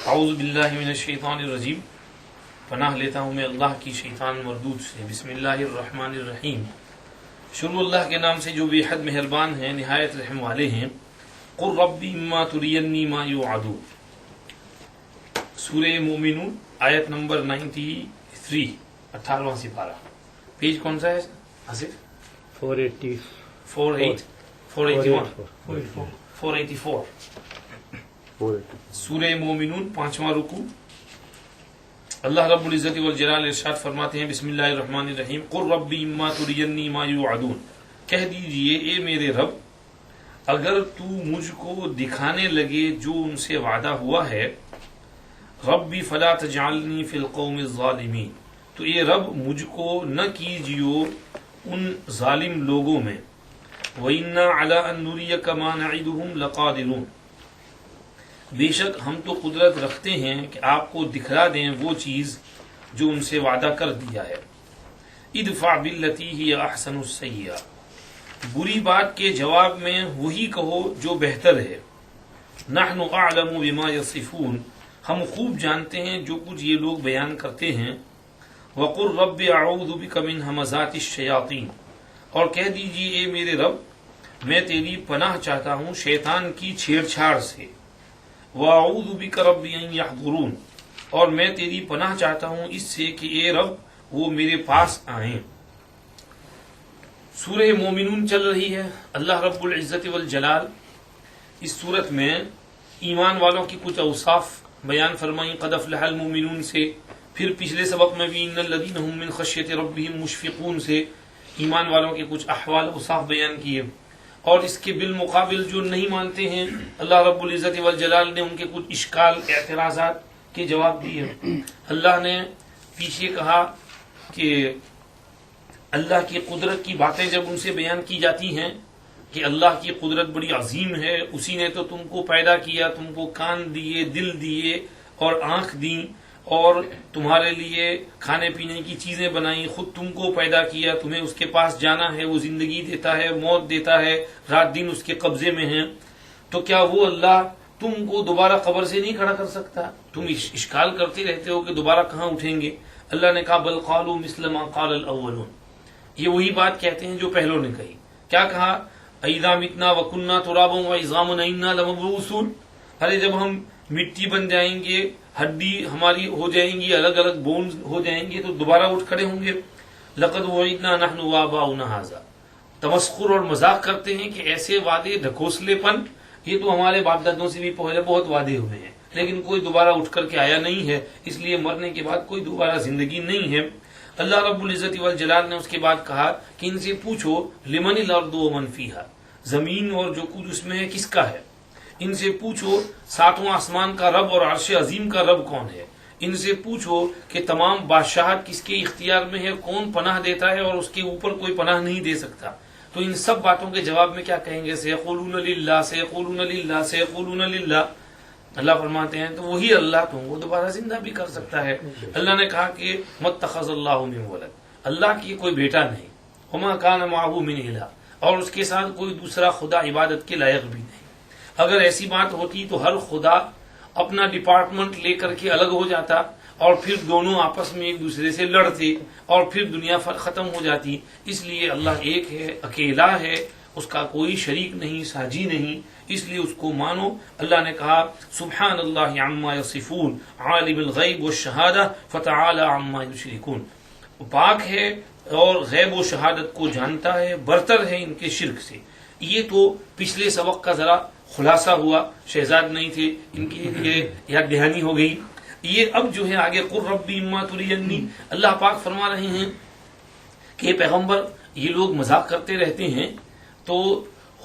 اعوذ باللہ من الشیطان الرجیم، پناہ لیتا ہوں میں اللہ کی شیطان مردود سے۔ بسم اللہ الرحمن الرحیم، شروع اللہ کے نام سے جو بے حد مہربان ہیں نہایت رحم والے ہیں۔ قل ربی اما ترینی ما یوعدون، سورہ مومنون آیت نمبر 93، 18واں سپارہ۔ پیج کون سا ہے آصف؟ 484 سورہ مومنون، 5واں رکوع۔ اللہ رب العزت والجلال ارشاد فرماتے ہیں، بسم اللہ الرحمن الرحیم، قل ربی اما ترینی ما یوعدون، کہہ دیجئے اے میرے رب اگر تو مجھ کو دکھانے لگے جو ان سے وعدہ ہوا ہے، ربی فلا تجعلنی فی القوم الظالمین، تو اے رب مجھ کو نہ کیجیو ان ظالم لوگوں میں، وَإِنَّا عَلَىٰ أَن نُرِيَكَ مَا نَعِدُهُمْ لَقَادِرُونَ، بے شک ہم تو قدرت رکھتے ہیں کہ آپ کو دکھلا دیں وہ چیز جو ان سے وعدہ کر دیا ہے۔ ادفع باللتی ہی احسن السیئہ، بری بات کے جواب میں وہی کہو جو بہتر ہے۔ نحن اعلم بما یصفون، ہم خوب جانتے ہیں جو کچھ یہ لوگ بیان کرتے ہیں۔ وقل رب اعوذ بک من ہمزات الشیاطین، اور کہہ دیجیے اے میرے رب میں تیری پناہ چاہتا ہوں شیطان کی چھیڑ چھاڑ سے۔ وَأَعُوذُ بِكَ رَبِّ أَن يَحْضُرُونَ، اور میں تیری پناہ چاہتا ہوں اس سے کہ اے رب وہ میرے پاس آئیں۔ سورہ مومنون چل رہی ہے۔ اللہ رب العزت والجلال اس صورت میں ایمان والوں کی کچھ اوصاف بیان فرمائیں، قد افلح المؤمنون سے، پھر پچھلے سبق میں بھی ان الذین هم من خشیۃ ربهم مشفقون سے ایمان والوں کے کچھ احوال اوصاف بیان کیے، اور اس کے بالمقابل جو نہیں مانتے ہیں اللہ رب العزت والجلال نے ان کے کچھ اشکال اعتراضات کے جواب دیے۔ اللہ نے پیچھے کہا کہ اللہ کی قدرت کی باتیں جب ان سے بیان کی جاتی ہیں کہ اللہ کی قدرت بڑی عظیم ہے، اسی نے تو تم کو پیدا کیا، تم کو کان دیے، دل دیے اور آنکھ دیں، اور تمہارے لیے کھانے پینے کی چیزیں بنائیں، خود تم کو پیدا کیا، تمہیں اس کے پاس جانا ہے، وہ زندگی دیتا ہے، موت دیتا ہے، رات دن اس کے قبضے میں ہیں، تو کیا وہ اللہ تم کو دوبارہ قبر سے نہیں کھڑا کر سکتا؟ تم اشکال کرتے رہتے ہو کہ دوبارہ کہاں اٹھیں گے۔ اللہ نے کہا بل قالوا مثل ما قال الاولون، یہ وہی بات کہتے ہیں جو پہلوں نے کہی۔ کیا کہا؟ اذا متنا وکنا ترابا وعظاما انا لمبعوثون، ارے جب ہم مٹی بن جائیں گے، ہڈی ہماری ہو جائیں گی، الگ الگ بونز ہو جائیں گے، تو دوبارہ اٹھ کھڑے ہوں گے۔ لقد وعدنا نحن وآباؤنا ھذا، تمسخر اور مذاق کرتے ہیں کہ ایسے وعدے، ڈھکوسلے پن، یہ تو ہمارے باپ دادوں سے بھی پہلے بہت وعدے ہوئے ہیں، لیکن کوئی دوبارہ اٹھ کر کے آیا نہیں ہے، اس لیے مرنے کے بعد کوئی دوبارہ زندگی نہیں ہے۔ اللہ رب العزت والجلال نے اس کے بعد کہا کہ ان سے پوچھو لمن الارض ومن فیہا، زمین اور جو کچھ اس میں ہے کس کا ہے؟ ان سے پوچھو ساتواں آسمان کا رب اور عرش عظیم کا رب کون ہے؟ ان سے پوچھو کہ تمام بادشاہت کس کے اختیار میں ہے، کون پناہ دیتا ہے اور اس کے اوپر کوئی پناہ نہیں دے سکتا؟ تو ان سب باتوں کے جواب میں کیا کہیں گے؟ سیقولون للہ، سیقولون للہ، سیقولون للہ۔ اللہ فرماتے ہیں تو وہی اللہ تم کو دوبارہ زندہ بھی کر سکتا ہے۔ اللہ نے کہا کہ متخذ اللہ من ولد، اللہ کی کوئی بیٹا نہیں، وما کان معہ من الہ، اور اس کے ساتھ کوئی دوسرا خدا عبادت کے لائق بھی نہیں۔ اگر ایسی بات ہوتی تو ہر خدا اپنا ڈپارٹمنٹ لے کر کے الگ ہو جاتا، اور پھر دونوں آپس میں ایک دوسرے سے لڑتے، اور پھر دنیا ختم ہو جاتی۔ اس لیے اللہ ایک ہے، اکیلا ہے، اس کا کوئی شریک نہیں، ساجی نہیں، اس لیے اس کو مانو۔ اللہ نے کہا سبحان اللہ عما یصفون عالم الغیب والشہادہ فتعالی عما یشرکون، پاک ہے اور غیب و شہادت کو جانتا ہے، برتر ہے ان کے شرک سے۔ یہ تو پچھلے سبق کا ذرا خلاصہ ہوا، شہزاد نہیں تھے، ان کی لیے یاد دہانی ہو گئی۔ یہ اب جو ہے آگے قل ربی اما ترینی، اللہ پاک فرما رہے ہیں کہ پیغمبر یہ لوگ مذاق کرتے رہتے ہیں، تو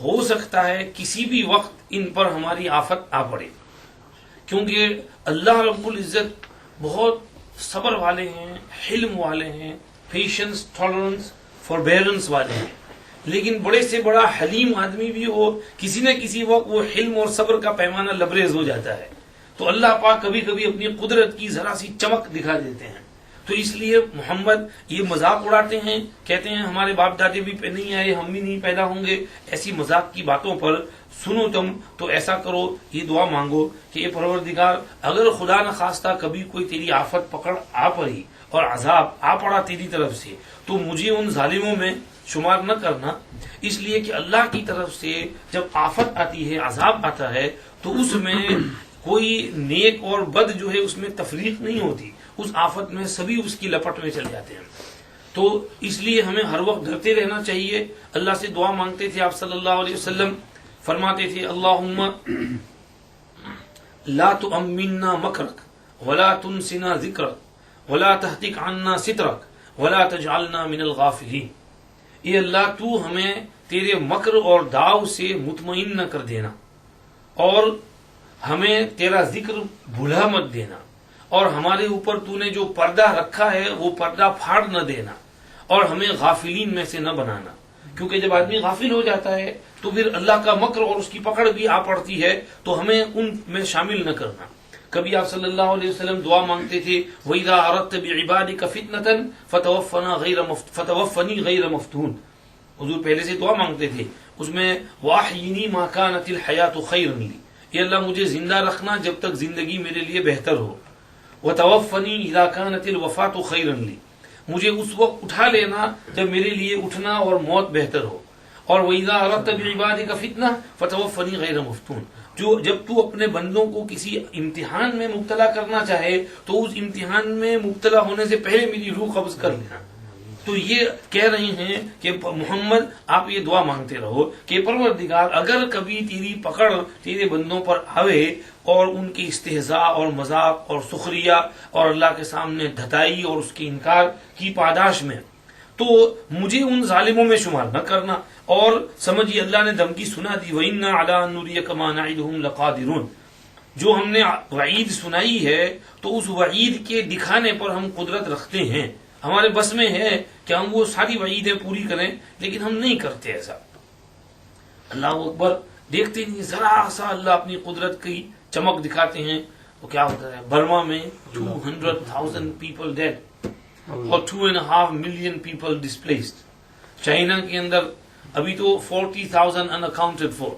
ہو سکتا ہے کسی بھی وقت ان پر ہماری آفت آ پڑے، کیونکہ اللہ رب العزت بہت صبر والے ہیں، حلم والے ہیں، پیشنس، ٹالرنس، فوربیرنس والے ہیں، لیکن بڑے سے بڑا حلیم آدمی بھی ہو، کسی نہ کسی وقت وہ حلم اور صبر کا پیمانہ لبریز ہو جاتا ہے، تو اللہ پاک کبھی کبھی اپنی قدرت کی ذرا سی چمک دکھا دیتے ہیں۔ تو اس لیے محمد یہ مذاق اڑاتے ہیں، کہتے ہیں ہمارے باپ دادے بھی نہیں آئے، ہم بھی نہیں پیدا ہوں گے، ایسی مذاق کی باتوں پر سنو تم تو ایسا کرو، یہ دعا مانگو کہ اے پروردگار اگر خدا نہ خواستہ کبھی کوئی تیری آفت پکڑ آ پڑی اور عذاب آ پڑا تیری طرف سے تو مجھے ان ظالموں میں شمار نہ کرنا، اس لیے کہ اللہ کی طرف سے جب آفت آتی ہے، عذاب آتا ہے تو اس میں کوئی نیک اور بد جو ہے اس میں تفریق نہیں ہوتی، اس آفت میں سبھی اس کی لپٹ میں چل جاتے ہیں۔ تو اس لیے ہمیں ہر وقت ڈرتے رہنا چاہیے، اللہ سے دعا مانگتے تھے آپ صلی اللہ علیہ وسلم، فرماتے تھے اللہم لا تؤمنا مکرک ولا تنسنا ذکرک ولا تہتک عنا سترک ولا تجعلنا من الغافلین، اے اللہ تو ہمیں تیرے مکر اور داؤ سے مطمئن نہ کر دینا، اور ہمیں تیرا ذکر بھلا مت دینا، اور ہمارے اوپر تو نے جو پردہ رکھا ہے وہ پردہ پھاڑ نہ دینا، اور ہمیں غافلین میں سے نہ بنانا، کیونکہ جب آدمی غافل ہو جاتا ہے تو پھر اللہ کا مکر اور اس کی پکڑ بھی آ پڑتی ہے، تو ہمیں ان میں شامل نہ کرنا۔ کبھی آپ صلی اللہ علیہ وسلم دعا مانگتے تھے وَإِذَا أَرَدْتَ بِعِبَادِكَ فِتْنَةً فَتَوَفَّنِي غَيْرَ مَفْتُونٍ، حضور پہلے سے دعا مانگتے تھے، اس میں وَأَحْيِنِي مَا كَانَتِ الْحَيَاةُ خَيْرًا لِي، اے اللہ مجھے زندہ رکھنا جب تک زندگی میرے لیے بہتر ہو، وَتَوَفَّنِي إِذَا كَانَتِ الْوَفَاةُ خَيْرًا لِي، مجھے اس وقت اٹھا لینا جب میرے لیے اٹھنا اور موت بہتر ہو، اور وَإِذَا أَرَدْتَ بِعِبَادِكَ فِتْنَةً فَتَوَفَّنِي غَيْرَ مَفْتُونٍ، جب تو اپنے بندوں کو کسی امتحان میں مبتلا کرنا چاہے تو اس امتحان میں مبتلا ہونے سے پہلے میری روح قبض کر لینا۔ تو یہ کہہ رہی ہیں کہ محمد آپ یہ دعا مانگتے رہو کہ پروردگار اگر کبھی تیری پکڑ تیرے بندوں پر آوے اور ان کی استہزاء اور مذاق اور سخریہ اور اللہ کے سامنے دھتائی اور اس کے انکار کی پاداش میں، تو مجھے ان ظالموں میں شمار نہ کرنا، اور سمجھیے اللہ نے دھمکی سنا دی وَإِنَّا عَلَىٰ أَن نُرِيَكَ مَا نَعِدُهُمْ لَقَادِرُونَ، جو ہم نے وعید سنائی ہے تو اس وعید کے دکھانے پر ہم قدرت رکھتے ہیں، ہمارے بس میں ہے کہ ہم وہ ساری وعیدیں پوری کریں، لیکن ہم نہیں کرتے ایسا۔ اللہ اکبر، دیکھتے نہیں ذرا سا اللہ اپنی قدرت کی چمک دکھاتے ہیں تو کیا ہوتا ہے، برما میں 200,000 پیپل ڈیڈ اور 2.5 ملین پیپل ڈسپلیسڈ، چائنا کے اندر ابھی تو 40,000 ان اکاؤنٹڈ فور،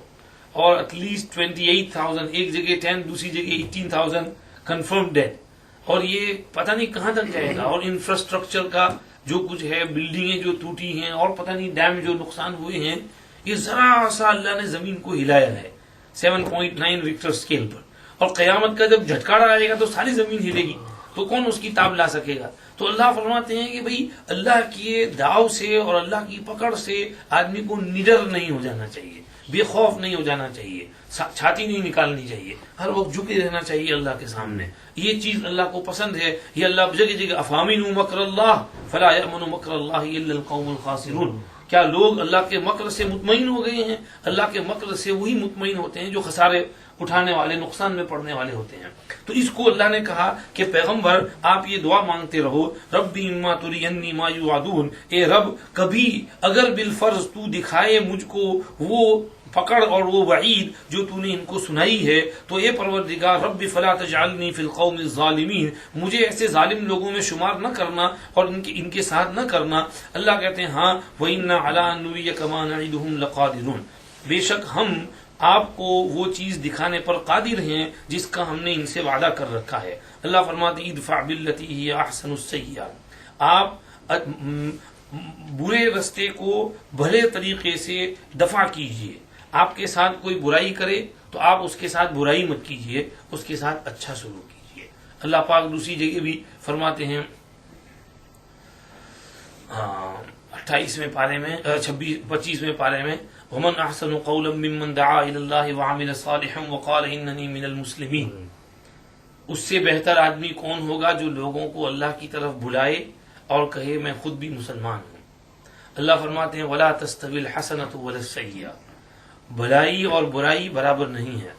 اور ایٹ لیسٹ 28,000، ایک جگہ 10 دوسری جگہ 18,000 کنفرم ڈیڈ، اور یہ پتہ نہیں کہاں تک جائے گا، اور انفراسٹرکچر کا جو کچھ ہے، بلڈنگیں جو ٹوٹی ہیں اور پتہ نہیں ڈیم جو نقصان ہوئے ہیں، یہ ذرا سا اللہ نے زمین کو ہلایا ہے 7.9 ریکٹر اسکیل پر، اور قیامت کا جب جھٹکاڑا آئے گا تو ساری زمین ہلے گی، تو کون اس کی تاب لا سکے گا؟ تو اللہ فرماتے ہیں کہ بھئی اللہ کے داؤ سے اور اللہ کی پکڑ سے آدمی کو نڈر نہیں ہو جانا چاہیے، بے خوف نہیں ہو جانا چاہیے، چھاتی نہیں نکالنی چاہیے، ہر وقت جھکے رہنا چاہیے اللہ کے سامنے۔ یہ چیز اللہ کو پسند ہے، یہ اللہ جگہ جگہ افامنوا مکر اللہ فلا یأمن مکر اللہ الا القوم الخاسرون، کیا لوگ اللہ کے مکر سے مطمئن ہو گئے ہیں؟ اللہ کے مکر سے وہی مطمئن ہوتے ہیں جو خسارے اٹھانے والے، نقصان میں پڑنے والے ہوتے ہیں۔ تو اس کو اللہ نے کہا کہ پیغمبر آپ یہ دعا مانگتے رہو، ربی اما ترینی ما یوعدون، اے رب کبھی اگر بالفرض تو دکھائے مجھ کو وہ پکڑ اور وہ وعید جو تو نے ان کو سنائی ہے، تو اے پروردگار رب فلا تجعلنی فی القوم الظالمین، مجھے ایسے ظالم لوگوں میں شمار نہ کرنا اور ان کے ساتھ نہ کرنا۔ اللہ کہتے ہیں ہاں وَإِنَّا عَلَىٰ أَن نُرِيَكَ مَا نَعِدُهُمْ لَقَادِرُونَ، بے شک ہم آپ کو وہ چیز دکھانے پر قادر ہیں جس کا ہم نے ان سے وعدہ کر رکھا ہے۔ اللہ فرماتے ادفع باللتی ہی احسن السیئہ، آپ برے رستے کو بھلے طریقے سے دفع کیجئے، آپ کے ساتھ کوئی برائی کرے تو آپ اس کے ساتھ برائی مت کیجئے، اس کے ساتھ اچھا سلوک کیجئے۔ اللہ پاک دوسری جگہ بھی فرماتے ہیں 28ویں پارے میں 25ویں پارے میں وَمَنْ أَحْسَنُ قَوْلًا مِّمَّنْ دَعَا إِلَى اللَّهِ وَعَمِلَ صَالِحًا وَقَالَ إِنَّنِي مِنَ الْمُسْلِمِينَ، اس سے بہتر آدمی کون ہوگا جو لوگوں کو اللہ کی طرف بلائے اور کہے میں خود بھی مسلمان ہوں۔ اللہ فرماتے ہیں وَلَا تَسْتَوِي الْحَسَنَةُ وَلَا السَّيِّئَةُ، بھلائی اور برائی برابر نہیں ہے۔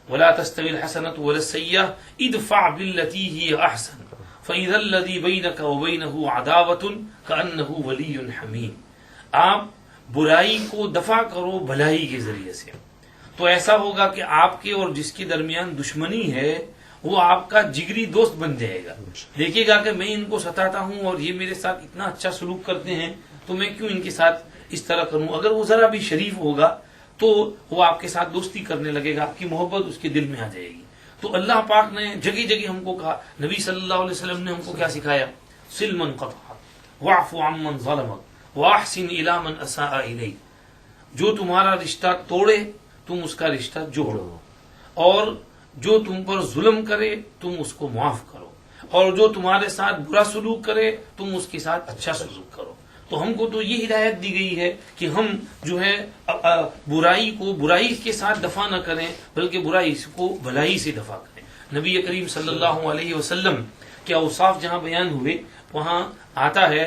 وَلَا تَسْتَوِي الْحَسَنَةُ وَلَا السَّيِّئَةُ ادْفَعْ بِالَّتِي هِيَ أَحْسَنُ فَإِذَا الَّذِي بَيْنَكَ وَبَيْنَهُ عَدَاوَةٌ كَأَنَّهُ وَلِيٌّ حَمِيمٌ، آپ برائی کو دفع کرو بھلائی کے ذریعے سے، تو ایسا ہوگا کہ آپ کے اور جس کے درمیان دشمنی ہے وہ آپ کا جگری دوست بن جائے گا. دیکھے گا کہ میں ان کو ستاتا ہوں اور یہ میرے ساتھ اتنا اچھا سلوک کرتے ہیں تو میں کیوں ان کے ساتھ اس طرح کروں. اگر وہ ذرا بھی شریف ہوگا تو وہ آپ کے ساتھ دوستی کرنے لگے گا, آپ کی محبت اس کے دل میں آ جائے گی. تو اللہ پاک نے جگہ جگہ ہم کو کہا, نبی صلی اللہ علیہ وسلم نے ہم کو کیا سکھایا, سل من قطعک واعف عمن ظلمک واحسن الی من اساء الیک. جو تمہارا رشتہ توڑے تم اس کا رشتہ جوڑو, اور جو تم پر ظلم کرے تم اس کو معاف کرو, اور جو تمہارے ساتھ برا سلوک کرے تم اس کے ساتھ اچھا سلوک کرو. تو ہم کو تو یہ ہدایت دی گئی ہے کہ ہم جو ہے برائی کو برائی کے ساتھ دفع نہ کریں بلکہ برائی کو بھلائی سے دفع کریں. نبی کریم صلی اللہ علیہ وسلم کے اوصاف جہاں بیان ہوئے وہاں آتا ہے,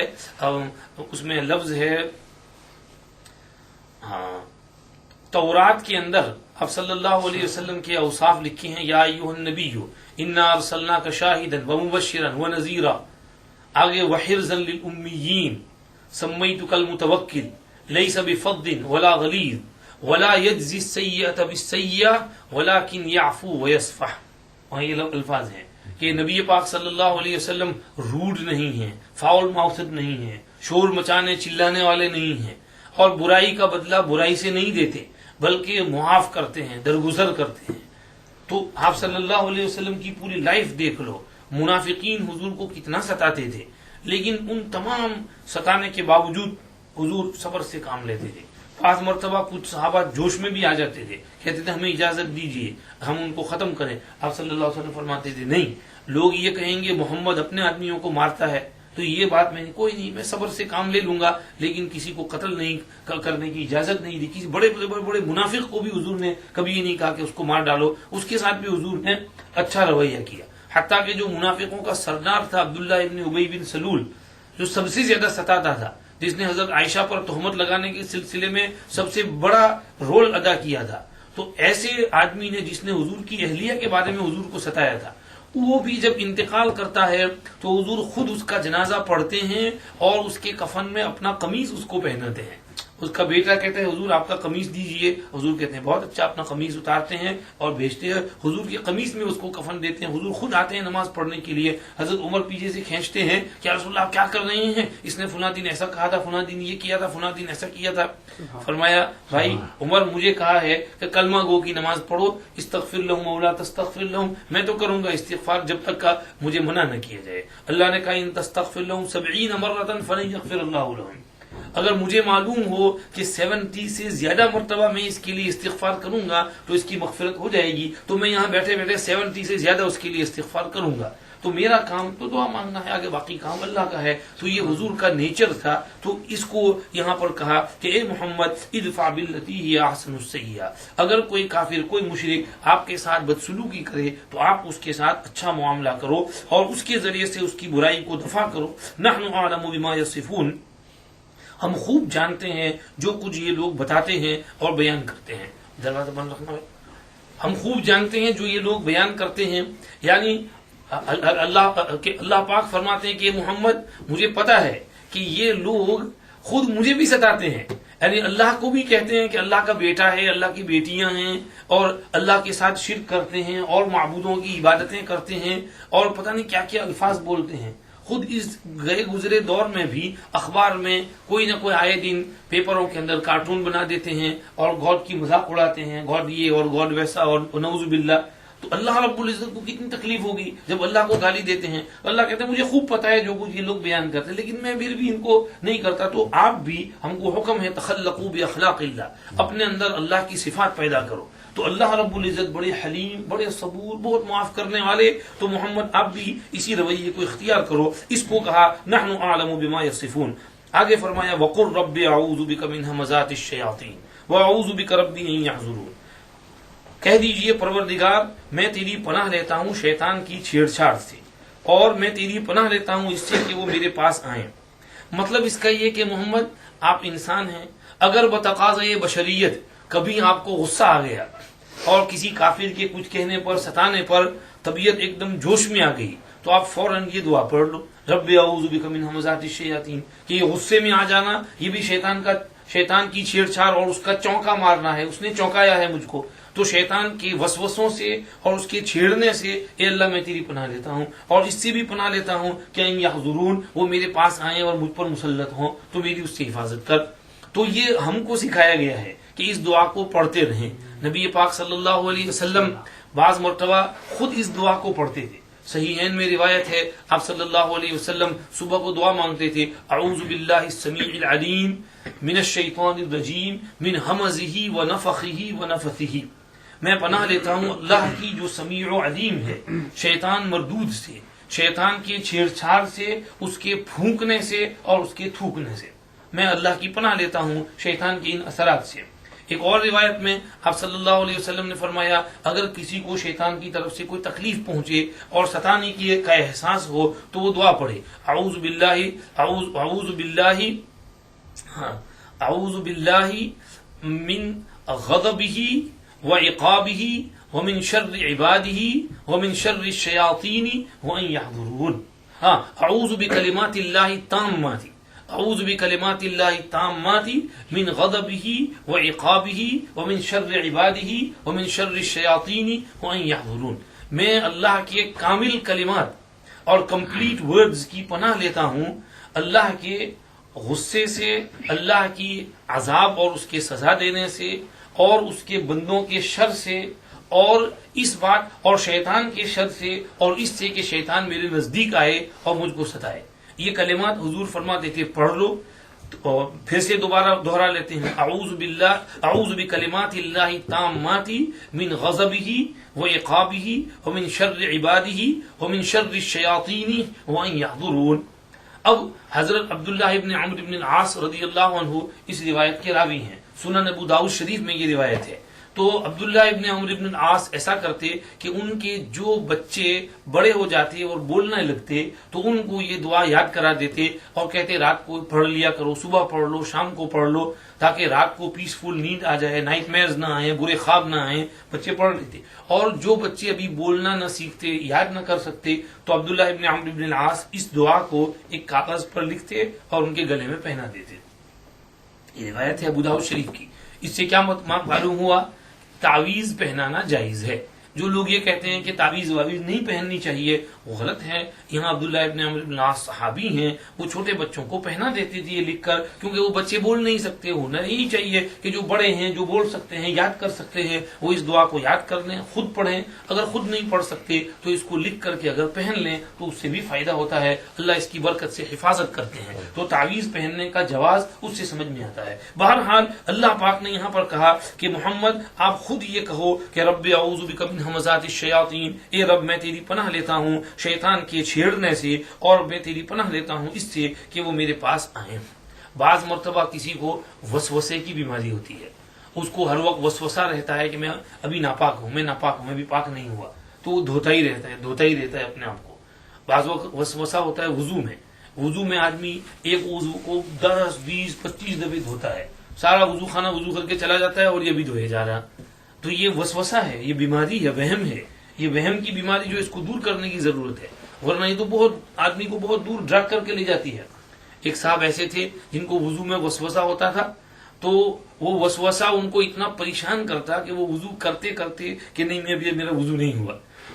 اس میں لفظ ہے تورات کے اندر اب صلی اللہ علیہ وسلم کے اوصاف لکھے ہیں, یا ایھا النبی انا ارسلناک شاہدا ومبشرا ونذیرا, آگے وحرزا للامیین سمیتک المتوکل لیس بفظ ولا غلیظ ولا یجزی السیئۃ بالسیئۃ ولکن یعفو ویصفح. وہاں یہ الفاظ ہیں کہ نبی پاک صلی اللہ علیہ وسلم روڈ نہیں ہیں, فاؤل ماؤتھڈ نہیں ہیں, شور مچانے چلانے والے نہیں ہیں, اور برائی کا بدلہ برائی سے نہیں دیتے بلکہ معاف کرتے ہیں, درگزر کرتے ہیں. تو آپ صلی اللہ علیہ وسلم کی پوری لائف دیکھ لو, منافقین حضور کو کتنا ستاتے تھے, لیکن ان تمام ستانے کے باوجود حضور صبر سے کام لیتے تھے. 5 مرتبہ کچھ صحابہ جوش میں بھی آ جاتے تھے, کہتے تھے ہمیں اجازت دیجیے ہم ان کو ختم کریں. آپ صلی اللہ علیہ وسلم فرماتے تھے نہیں, لوگ یہ کہیں گے محمد اپنے آدمیوں کو مارتا ہے تو یہ بات میں کوئی نہیں, میں صبر سے کام لے لوں گا, لیکن کسی کو قتل نہیں کرنے کی اجازت نہیں دی. کسی بڑے منافق کو بھی حضور نے کبھی یہ نہیں کہا کہ اس کو مار ڈالو, اس کے ساتھ بھی حضور نے اچھا رویہ کیا. حتیٰ کہ جو منافقوں کا سردار تھا عبداللہ ابن ابی بن سلول, جو سب سے زیادہ ستاتا تھا, جس نے حضرت عائشہ پر تہمت لگانے کے سلسلے میں سب سے بڑا رول ادا کیا تھا, تو ایسے آدمی نے جس نے حضور کی اہلیہ کے بارے میں حضور کو ستایا تھا, وہ بھی جب انتقال کرتا ہے تو حضور خود اس کا جنازہ پڑھتے ہیں اور اس کے کفن میں اپنا قمیص اس کو پہناتے ہیں. اس کا بیٹا کہتا ہے حضور آپ کا قمیص دیجئے, حضور کہتے ہیں بہت اچھا, اپنا قمیص اتارتے ہیں اور بھیجتے ہیں, حضور کے قمیص میں اس کو کفن دیتے ہیں. حضور خود آتے ہیں نماز پڑھنے کے لیے, حضرت عمر پیچھے سے کھینچتے ہیں کہ رسول اللہ آپ کیا کر رہے ہیں, اس نے فلاں دن ایسا کہا تھا, فلاں دن یہ کیا تھا, فلاں دن ایسا کیا تھا. فرمایا بھائی عمر مجھے کہا ہے کہ کلمہ گو کی نماز پڑھو, استغفر لہم ولا تستغفر لہم, میں تو کروں گا استغفار جب تک کا مجھے منع نہ کیا جائے. اللہ نے کہا ان تستغفر لہم 70 مرۃ فلن یغفر اللہ لہم, اگر مجھے معلوم ہو کہ 70 سے زیادہ مرتبہ میں اس کے لیے استغفار کروں گا تو اس کی مغفرت ہو جائے گی, تو میں یہاں بیٹھے بیٹھے 70 سے زیادہ اس کے لیے استغفار کروں گا. تو میرا کام تو دعا مانگنا ہے, آگے باقی کام اللہ کا ہے. تو یہ حضور کا نیچر تھا. تو اس کو یہاں پر کہا کہ اے محمد ادفع باللتی ہی احسن السیئۃ, اگر کوئی کافر کوئی مشرک آپ کے ساتھ بدسلوکی کرے تو آپ اس کے ساتھ اچھا معاملہ کرو اور اس کے ذریعے سے اس کی برائی کو دفع کرو. نحن اعلم بما یصفون, ہم خوب جانتے ہیں جو کچھ یہ لوگ بتاتے ہیں اور بیان کرتے ہیں. دروازہ بند رکھنا ہے. ہم خوب جانتے ہیں جو یہ لوگ بیان کرتے ہیں, یعنی اللہ پاک فرماتے ہیں کہ محمد مجھے پتا ہے کہ یہ لوگ خود مجھے بھی ستاتے ہیں, یعنی اللہ کو بھی کہتے ہیں کہ اللہ کا بیٹا ہے, اللہ کی بیٹیاں ہیں, اور اللہ کے ساتھ شرک کرتے ہیں اور معبودوں کی عبادتیں کرتے ہیں اور پتہ نہیں کیا کیا الفاظ بولتے ہیں. خود اس گئے گزرے دور میں بھی اخبار میں کوئی نہ کوئی آئے دن پیپروں کے اندر کارٹون بنا دیتے ہیں اور گاڈ کی مذاق اڑاتے ہیں, گاڈ یہ اور گاڈ ویسا اور نعوذ باللہ. تو اللہ رب العزت کو کتنی تکلیف ہوگی جب اللہ کو گالی دیتے ہیں. اللہ کہتے ہیں مجھے خوب پتا ہے جو کچھ یہ لوگ بیان کرتے ہیں, لیکن میں پھر بھی ان کو نہیں کرتا. تو آپ بھی, ہم کو حکم ہے تخلقوا باخلاق اللہ, اپنے اندر اللہ کی صفات پیدا کرو. تو اللہ رب العزت بڑے حلیم, بڑے صبور, بہت معاف کرنے والے. تو محمد آپ بھی اسی رویے کو اختیار کرو. اس کو کہا نحن اعلم بما یصفون. آگے فرمایا وقل رب اعوذ بک من همزات الشیاطین واعوذ بک رب ان یحضرون, کہہ دیجئے پروردگار میں تیری پناہ لیتا ہوں شیطان کی چھیڑ چھاڑ سے, اور میں تیری پناہ لیتا ہوں اس سے کہ وہ میرے پاس آئیں. مطلب اس کا یہ کہ محمد آپ انسان ہیں, اگر بتقاضۂ بشریت کبھی آپ کو غصہ آ گیا اور کسی کافر کے کچھ کہنے پر, ستانے پر طبیعت ایک دم جوش میں آ گئی, تو آپ فوراً یہ دعا پڑھ لو رب اعوذ بک من همزات الشیاطین, کہ یہ غصے میں آ جانا یہ بھی شیطان کی چھیڑ چھاڑ اور اس کا چونکا مارنا ہے, اس نے چونکایا ہے مجھ کو. تو شیطان کے وسوسوں سے اور اس کے چھیڑنے سے اے اللہ میں تیری پناہ لیتا ہوں، اور اس سے بھی پناہ لیتا ہوں کہ ان یحضرون، وہ میرے پاس آئیں اور مجھ پر مسلط ہوں، تو میری اس سے حفاظت کر۔ تو یہ ہم کو سکھایا گیا ہے کہ اس دعا کو پڑھتے رہیں۔ نبی پاک صلی اللہ علیہ وسلم بعض مرتبہ خود اس دعا کو پڑھتے تھے۔ صحیحین میں روایت ہے آپ صلی اللہ علیہ وسلم صبح کو دعا مانگتے تھے، اعوذ باللہ السمیع العلیم من الشیطان الرجیم من ہمزہ ونفخہ ونفثہ، میں پناہ لیتا ہوں اللہ کی جو سمیع و علیم ہے شیطان مردود سے، شیطان کے چھیڑ چھاڑ سے، اس کے پھونکنے سے اور اس کے تھوکنے سے، میں اللہ کی پناہ لیتا ہوں شیطان کے ان اثرات سے۔ ایک اور روایت میں آپ صلی اللہ علیہ وسلم نے فرمایا اگر کسی کو شیطان کی طرف سے کوئی تکلیف پہنچے اور ستانے کی کا احساس ہو تو وہ دعا پڑھے، اعوذ باللہ من غضبہ وعقابہ ومن شر عبادہ ومن شر الشیاطین وان یحضرون، اعوذ بکلمات اللہ التامات، اعوذ بکلمات اللہ التامات من غضبہ وعقابہ ومن شر عبادہ ومن شر الشیاطین وان یحضرون، میں اللہ کے کامل کلمات اور کمپلیٹ ورڈز کی پناہ لیتا ہوں اللہ کے غصے سے، اللہ کی عذاب اور اس کے سزا دینے سے، اور اس کے بندوں کے شر سے، اور اس بات اور شیطان کے شر سے، اور اس سے کہ شیطان میرے نزدیک آئے اور مجھ کو ستائے۔ یہ کلمات حضور فرماتے تھے پڑھ لو، اور پھر سے دوبارہ دہرا لیتے ہیں، اعوذ بکلمات اللہ التامات من غضبہ وعقابہ ومن شر عبادہ ومن شر الشیاطین وان یحضرون۔ اب حضرت عبداللہ ابن عمرو ابن العاص رضی اللہ عنہ اس روایت کے راوی ہیں، سنن ابو داؤد شریف میں یہ روایت ہے۔ تو عبداللہ ابن عمرو ابن العاص ایسا کرتے کہ ان کے جو بچے بڑے ہو جاتے اور بولنے لگتے تو ان کو یہ دعا یاد کرا دیتے اور کہتے رات کو پڑھ لیا کرو، صبح پڑھ لو، شام کو پڑھ لو، تاکہ رات کو پیسفل نیند آ جائے، نائٹ میئرز نہ آئیں، برے خواب نہ آئیں۔ بچے پڑھ لیتے، اور جو بچے ابھی بولنا نہ سیکھتے، یاد نہ کر سکتے، تو عبداللہ ابن عمرو ابن العاص اس دعا کو ایک کاغذ پر لکھتے اور ان کے گلے میں پہنا دیتے۔ یہ روایت ہے ابو داؤد شریف کی۔ اس سے کیا معلوم ہوا؟ تعویذ پہنانا جائز ہے۔ جو لوگ یہ کہتے ہیں کہ تعویذ واویز نہیں پہننی چاہیے وہ غلط ہے۔ یہاں عبداللہ ابن عمرو بن العاص صحابی ہیں، وہ چھوٹے بچوں کو پہنا دیتے تھے یہ لکھ کر، کیونکہ وہ بچے بول نہیں سکتے، ہونا یہی چاہیے کہ جو بڑے ہیں، جو بول سکتے ہیں، یاد کر سکتے ہیں، وہ اس دعا کو یاد کر لیں، خود پڑھیں۔ اگر خود نہیں پڑھ سکتے تو اس کو لکھ کر کے اگر پہن لیں تو اس سے بھی فائدہ ہوتا ہے، اللہ اس کی برکت سے حفاظت کرتے ہیں۔ تو تعویذ پہننے کا جواز اس سے سمجھ میں آتا ہے۔ بہرحال اللہ پاک نے یہاں پر کہا کہ محمد آپ خود یہ کہو کہ رب اعوذ بک من ہمزات الشیاطین، اے رب میں تیری پناہ لیتا ہوں شیطان کے چھیڑنے سے، اور میں تیری پناہ لیتا ہوں اس سے کہ وہ میرے پاس آئیں۔ بعض مرتبہ کسی کو وسوسے کی بیماری ہوتی ہے، اس کو ہر وقت وسوسہ رہتا ہے کہ میں ابھی ناپاک ہوں، میں ناپاک ہوں، میں بھی پاک نہیں ہوا، تو وہ دھوتا ہی رہتا ہے اپنے آپ کو۔ بعض وقت وسوسہ ہوتا ہے وضو میں آدمی ایک وضو کو 10 20 25 دفعے دھوتا ہے، سارا وضو خانہ وضو کر کے چلا جاتا ہے اور یہ بھی دھوئے جا رہا۔ تو یہ وسوسہ ہے، یہ بیماری ہے، وہم ہے، یہ وہم کی بیماری جو اس کو دور کرنے کی ضرورت ہے، ورنہ یہ تو بہت آدمی کو بہت دور ڈراگ کر کے لے جاتی ہے۔ ایک صاحب ایسے تھے جن کو وضو میں وسوسہ ہوتا تھا، تو وہ وسوسہ ان کو اتنا پریشان کرتا کہ وہ وضو کرتے کرتے کہ نہیں میں ابھی میرا وضو نہیں ہوا،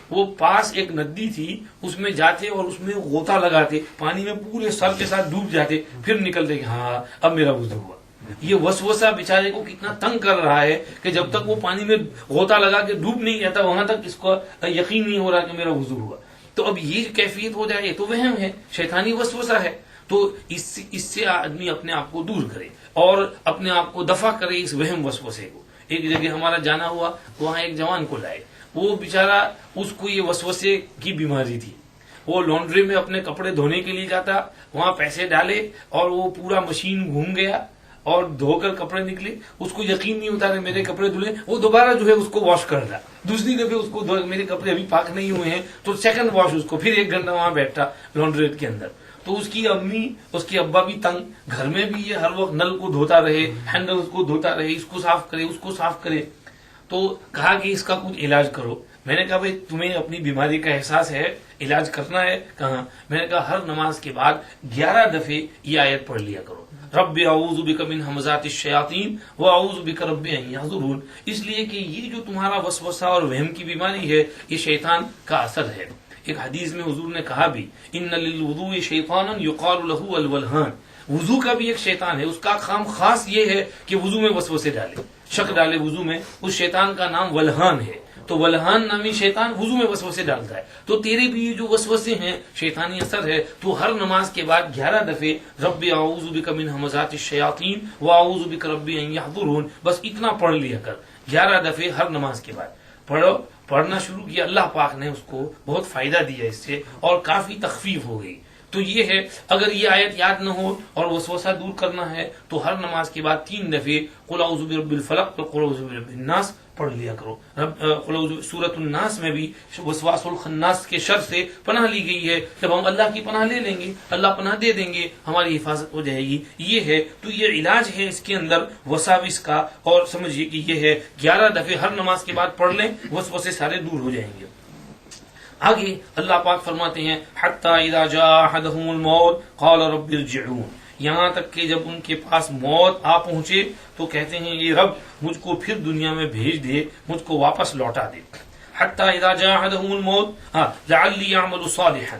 وہ پاس ایک ندی تھی اس میں جاتے اور اس میں غوطہ لگاتے، پانی میں پورے سر کے ساتھ ڈوب جاتے، پھر نکلتے کہ ہاں اب میرا وضو ہوا۔ یہ وسوسہ بیچارے کو کتنا تنگ کر رہا ہے کہ جب تک وہ پانی میں غوطہ لگا کے ڈوب نہیں جاتا وہاں تک اس کو یقین نہیں ہو رہا کہ میرا وضو ہوا۔ تو اب یہ کیفیت ہو جائے تو وہم ہے، شیطانی وسوسہ ہے۔ تو اس سے آدمی اپنے آپ کو دور کرے اور اپنے آپ کو دفع کرے اس وہم وسوسے کو۔ ایک جگہ ہمارا جانا ہوا، وہاں ایک جوان کو لائے، وہ بیچارہ اس کو یہ وسوسے کی بیماری تھی، وہ لانڈری میں اپنے کپڑے دھونے کے لیے جاتا، وہاں پیسے ڈالے اور وہ پورا مشین گھوم گیا اور دھو کر کپڑے نکلے، اس کو یقین نہیں ہوتا کہ میرے کپڑے دھلے، وہ دوبارہ جو ہے اس کو واش کر رہا، دوسری دفعہ اس کو میرے کپڑے ابھی پاک نہیں ہوئے ہیں تو سیکنڈ واش، اس کو پھر 1 گھنٹہ وہاں بیٹھا لانڈری کے اندر۔ تو اس کی امی اس کے ابا بھی تنگ، گھر میں بھی یہ ہر وقت نل کو دھوتا رہے، ہینڈل کو دھوتا رہے، اس کو صاف کرے اس کو صاف کرے۔ تو کہا کہ اس کا کچھ علاج کرو۔ میں نے کہا بھائی تمہیں اپنی بیماری کا احساس ہے، علاج کرنا ہے کہاں؟ میں نے کہا ہر نماز کے بعد 11 دفعے یہ آیت پڑھ لیا کرو، رب اعوذ بک من ہمزات الشیاطین واعوذ بک رب ان یحضرون، اس لیے کہ یہ جو تمہارا وسوسہ اور وہم کی بیماری ہے یہ شیطان کا اثر ہے۔ ایک حدیث میں حضور نے کہا بھی ان للوضوء شیطانا یقال له الولہان، وضو کا بھی ایک شیطان ہے، اس کا کام خاص یہ ہے کہ وضو میں وسوسے ڈالے، شک ڈالے وضو میں، اس شیطان کا نام ولہان ہے۔ تو ولہان نامی شیطان وضو میں وسوسے ڈالتا ہے، تو تیرے بھی یہ جو وسوسے ہیں شیطانی اثر ہے، تو ہر نماز کے بعد 11 دفعے رب اعوذ بک من ہمزات الشیاطین واعوذ بک رب ان یحضرون، بس اتنا پڑھ لیا کر 11 دفعے ہر نماز کے بعد پڑھو۔ پڑھنا شروع کیا، اللہ پاک نے اس کو بہت فائدہ دیا اس سے، اور کافی تخفیف ہو گئی۔ تو یہ ہے، اگر یہ آیت یاد نہ ہو اور وسوسہ دور کرنا ہے تو ہر نماز کے بعد 3 دفعے قل اعوذ برب الفلق اور قل اعوذ برب الناس پڑھ لیا کرو۔ سورۃ الناس میں بھی وسواس الخناس کے شر سے پناہ لی گئی ہے، جب ہم اللہ کی پناہ لے لیں گے اللہ پناہ دے دیں گے، ہماری حفاظت ہو جائے گی۔ یہ ہے، تو یہ علاج ہے اس کے اندر وساوس کا، اور سمجھیے کہ یہ ہے 11 دفعے ہر نماز کے بعد پڑھ لیں، وسوسے سارے دور ہو جائیں گے۔ آگے اللہ پاک فرماتے ہیں حتی اذا جاء احدهم الموت قال رب ارجعون، یہاں تک کہ جب ان کے پاس موت آ پہنچے تو کہتے ہیں یہ رب مجھ کو پھر دنیا میں بھیج دے، مجھ کو واپس لوٹا دے۔ حتی اذا جاء احدهم الموت لعلی اعمل صالحا،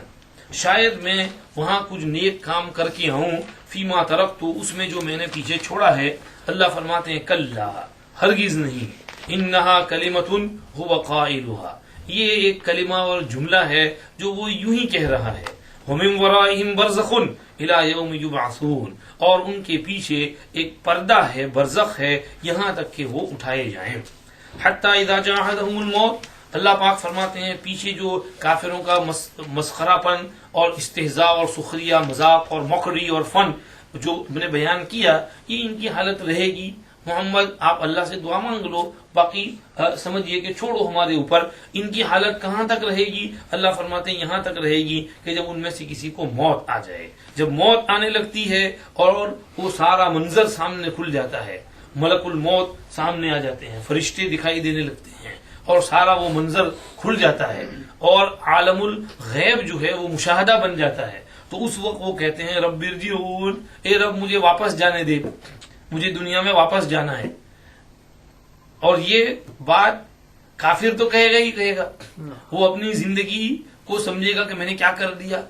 شاید میں وہاں کچھ نیک کام کر کے آؤں، فیما ترکت، اس میں جو میں نے پیچھے چھوڑا ہے۔ اللہ فرماتے ہیں کلا، ہرگز نہیں، انہا کلمۃ هو قائلها، یہ ایک کلمہ اور جملہ ہے جو وہ یوں ہی کہہ رہا ہے، وَمِن وَرَائِهِمْ بَرْزَخٌ إِلَى يَوْمِ يُبْعَثُونَ، اور ان کے پیچھے ایک پردہ ہے، برزخ ہے، یہاں تک کہ وہ اٹھائے جائیں۔ حتی اذا جاء احدهم الموت، اللہ پاک فرماتے ہیں پیچھے جو کافروں کا مسخرہ پن اور استہزاء اور سخریہ، مذاق اور موکری اور فن جو میں نے بیان کیا، یہ ان کی حالت رہے گی۔ محمد آپ اللہ سے دعا مانگ لو، باقی سمجھیے کہ چھوڑو ہمارے اوپر، ان کی حالت کہاں تک رہے گی؟ اللہ فرماتے ہیں یہاں تک رہے گی کہ جب ان میں سے کسی کو موت آ جائے۔ جب موت آنے لگتی ہے اور وہ سارا منظر سامنے کھل جاتا ہے، ملک الموت سامنے آ جاتے ہیں، فرشتے دکھائی دینے لگتے ہیں، اور سارا وہ منظر کھل جاتا ہے، اور عالم الغیب جو ہے وہ مشاہدہ بن جاتا ہے، تو اس وقت وہ کہتے ہیں رب ارجعون، اے رب مجھے واپس جانے دے، مجھے دنیا میں واپس جانا ہے۔ اور یہ بات کافر تو کہے گا ہی کہے گا، وہ اپنی زندگی کو سمجھے گا کہ میں نے کیا کر دیا،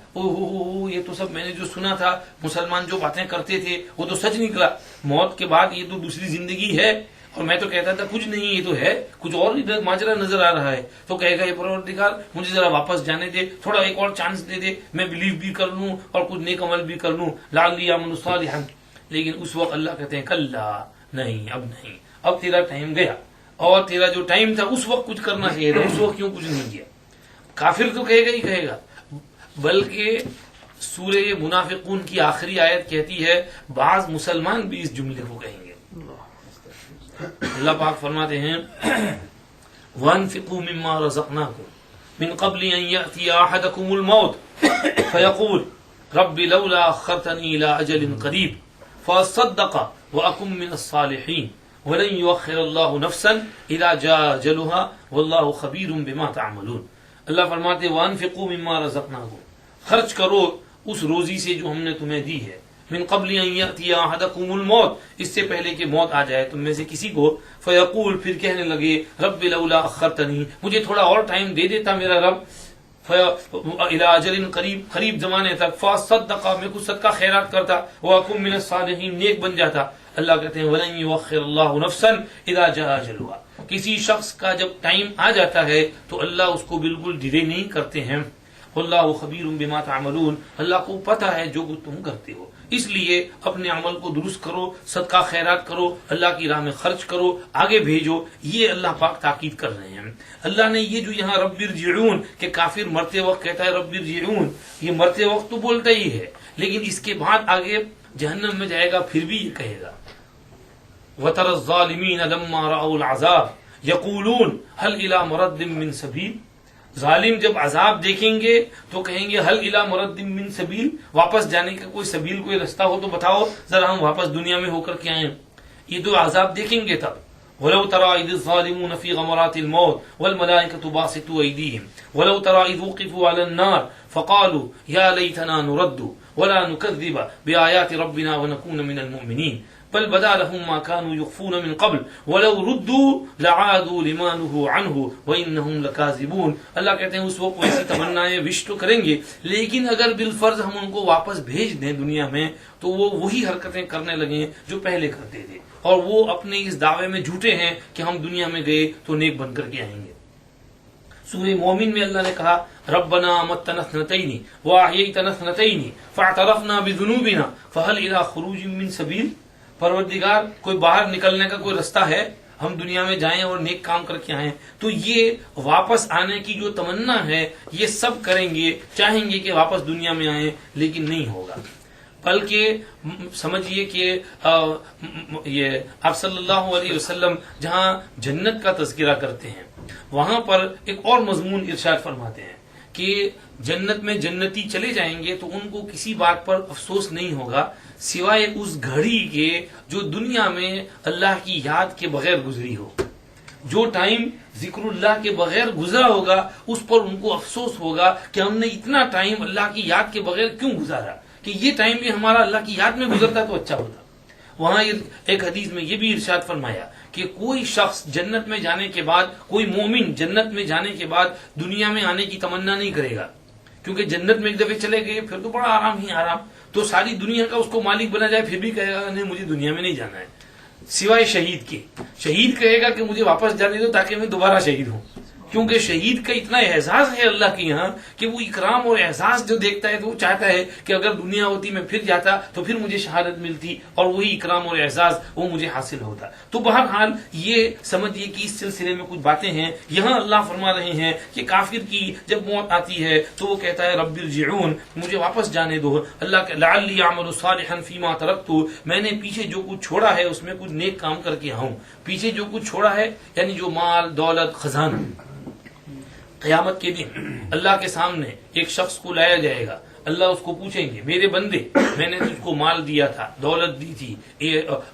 یہ تو سب میں نے جو سنا تھا، مسلمان جو باتیں کرتے تھے وہ تو سچ نکلا، موت کے بعد یہ تو دوسری زندگی ہے، اور میں تو کہتا تھا کچھ نہیں، یہ تو ہے کچھ اور ماجرا نظر آ رہا ہے۔ تو کہے گا یہ پروردگار مجھے ذرا واپس جانے دے، تھوڑا ایک اور چانس دے دے، میں بلیو بھی کر لوں اور کچھ نیک عمل بھی کر لوں، لعلی اعمل صالحا۔ لیکن اس وقت اللہ کہتے ہیں کلا، نہیں، اب نہیں، اب تیرا ٹائم گیا، اور تیرا جو ٹائم تھا اس وقت کچھ کرنا چاہیے تھا، اس وقت کیوں کچھ نہیں کیا؟ کافر تو کہے گا ہی کہے گا، بلکہ سورہ منافقون کی آخری آیت کہتی ہے بعض مسلمان بھی اس جملے کو کہیں گے۔ اللہ پاک فرماتے ہیں وَأَنفِقُوا مِمَّا رَزَقْنَاكُمْ مِن قَبْلِ أَن يَأْتِيَ أَحَدَكُمُ الْمَوْتُ فَيَقُولُ رَبِّ لَوْلَا أَخَّرْتَنِي إِلَىٰ أَجَلٍ قَرِيبٍ فَأَصَّدَّقَ وَأَكُن مِّنَ الصَّالِحِينَ وَلَن يُؤَخِّرَ اللَّهُ نَفْسًا إِذَا جَاءَ أَجَلُهَا وَاللَّهُ خَبِيرٌ بِمَا تَعْمَلُونَ۔ اللہ فرماتے ہیں وَأَنفِقُوا مِمَّا رَزَقْنَاكُمْ، خرچ کرو اس روزی سے جو ہم نے تمہیں دی ہے، من قبل ان یأتی احدکم الموت، اس سے پہلے کہ موت آ جائے تم میں سے کسی کو، فیقول، پھر کہنے لگے رب لولا اخرتنی، مجھے تھوڑا اور ٹائم دے دیتا میرا رب، الی اجل قریب، قریب زمانے تک، فاصدق، میں کچھ صدقہ خیرات کرتا، واکن من الصالحین، نیک بن جاتا۔ اللہ کہتے ہیں ولن یؤخر اللہ نفسا اذا جاء اجلها، کسی شخص کا جب ٹائم آ جاتا ہے تو اللہ اس کو بالکل ڈیلے نہیں کرتے ہیں۔ واللہ خبیر بما تعملون، اللہ کو پتہ ہے جو کچھ تم کرتے ہو، اس لیے اپنے عمل کو درست کرو، صدقہ خیرات کرو، اللہ کی راہ میں خرچ کرو، آگے بھیجو، یہ اللہ پاک تاکید کر رہے ہیں۔ اللہ نے یہ جو یہاں رب ارجعون کہ کافر مرتے وقت کہتا ہے رب ارجعون، یہ مرتے وقت تو بولتا ہی ہے، لیکن اس کے بعد آگے جہنم میں جائے گا پھر بھی یہ کہے گا وَتَرَى الظَّالِمِينَ لَمَّا رَأَوُا الْعَذَابَ يَقُولُونَ هَلْ إِلَى مَرَدٍ مِّن سَبِيلٍ، ظالم جب عذاب دیکھیں گے تو کہیں گے حل الی مرد من سبیل، واپس جانے کا کوئی سبیل، کوئی رستہ ہو تو بتاؤ ذرا، ہم واپس دنیا میں ہو کر کے آئیں۔ یہ تو عذاب دیکھیں گے تب، ولو ترى إذ الظالمون في غمرات الموت والملائكة باسطوا أيديهم ولو ترى إذ وقفوا على النار فقالوا يا ليتنا نرد ولا نكذب بآيات ربنا ونكون من المؤمنين بل بدا لهم ما كانوا يخفون من قبل ولو ردوا لعادوا لما نهوا عنه وإنهم لكاذبون. اللہ کہتے ہیں اس وقت ایسی تمنائیں وش تو کریں گے، لیکن اگر بالفرض ہم ان کو واپس بھیج دیں دنیا میں تو وہ وہی حرکتیں کرنے لگیں جو پہلے کرتے تھے، اور وہ اپنے اس دعوے میں جھوٹے ہیں کہ ہم دنیا میں گئے تو نیک بن کر کے آئیں گے. سورہ مومن میں اللہ نے کہا ربنا امتنا اثنتین واحییتنا اثنتین فاعترفنا بذنوبنا فهل الى خروج من سبیل. پروردگار کوئی باہر نکلنے کا کوئی رستہ ہے، ہم دنیا میں جائیں اور نیک کام کر کے آئیں. تو یہ واپس آنے کی جو تمنا ہے یہ سب کریں گے، چاہیں گے کہ واپس دنیا میں آئیں، لیکن نہیں ہوگا. بلکہ سمجھیے کہ یہ آپ صلی اللہ علیہ وسلم جہاں جنت کا تذکرہ کرتے ہیں وہاں پر ایک اور مضمون ارشاد فرماتے ہیں کہ جنت میں جنتی چلے جائیں گے تو ان کو کسی بات پر افسوس نہیں ہوگا سوائے اس گھڑی کے جو دنیا میں اللہ کی یاد کے بغیر گزری ہو. جو ٹائم ذکر اللہ کے بغیر گزرا ہوگا اس پر ان کو افسوس ہوگا کہ ہم نے اتنا ٹائم اللہ کی یاد کے بغیر کیوں گزارا، کہ یہ ٹائم بھی ہمارا اللہ کی یاد میں گزرتا تو اچھا ہوتا. وہاں ایک حدیث میں یہ بھی ارشاد فرمایا کہ کوئی شخص جنت میں جانے کے بعد، کوئی مومن جنت میں جانے کے بعد دنیا میں آنے کی تمنا نہیں کرے گا، کیونکہ جنت میں ایک دفعہ چلے گئے پھر تو بڑا آرام ہی آرام، تو ساری دنیا کا اس کو مالک بنا جائے پھر بھی کہے گا نہیں مجھے دنیا میں نہیں جانا ہے. سوائے شہید کے، شہید کہے گا کہ مجھے واپس جانے دو تاکہ میں دوبارہ شہید ہوں، کیونکہ شہید کا اتنا اعزاز ہے اللہ کے یہاں کہ وہ اکرام اور اعزاز جو دیکھتا ہے تو وہ چاہتا ہے کہ اگر دنیا ہوتی میں پھر جاتا تو پھر مجھے شہادت ملتی اور وہی اکرام اور اعزاز وہ مجھے حاصل ہوتا. تو بہرحال یہ سمجھیے کہ اس سلسلے میں کچھ باتیں ہیں. یہاں اللہ فرما رہے ہیں کہ کافر کی جب موت آتی ہے تو وہ کہتا ہے رب ارجعون، مجھے واپس جانے دو. اللہ کہ لعلی اعمل صالحا فیما ترکت، میں نے پیچھے جو کچھ چھوڑا ہے اس میں کچھ نیک کام کر کے آؤں. پیچھے جو کچھ چھوڑا ہے یعنی جو مال دولت خزانہ، قیامت کے دن اللہ کے سامنے ایک شخص کو لایا جائے گا، اللہ اس کو پوچھیں گے میرے بندے میں نے تجھ کو مال دیا تھا، دولت دی تھی،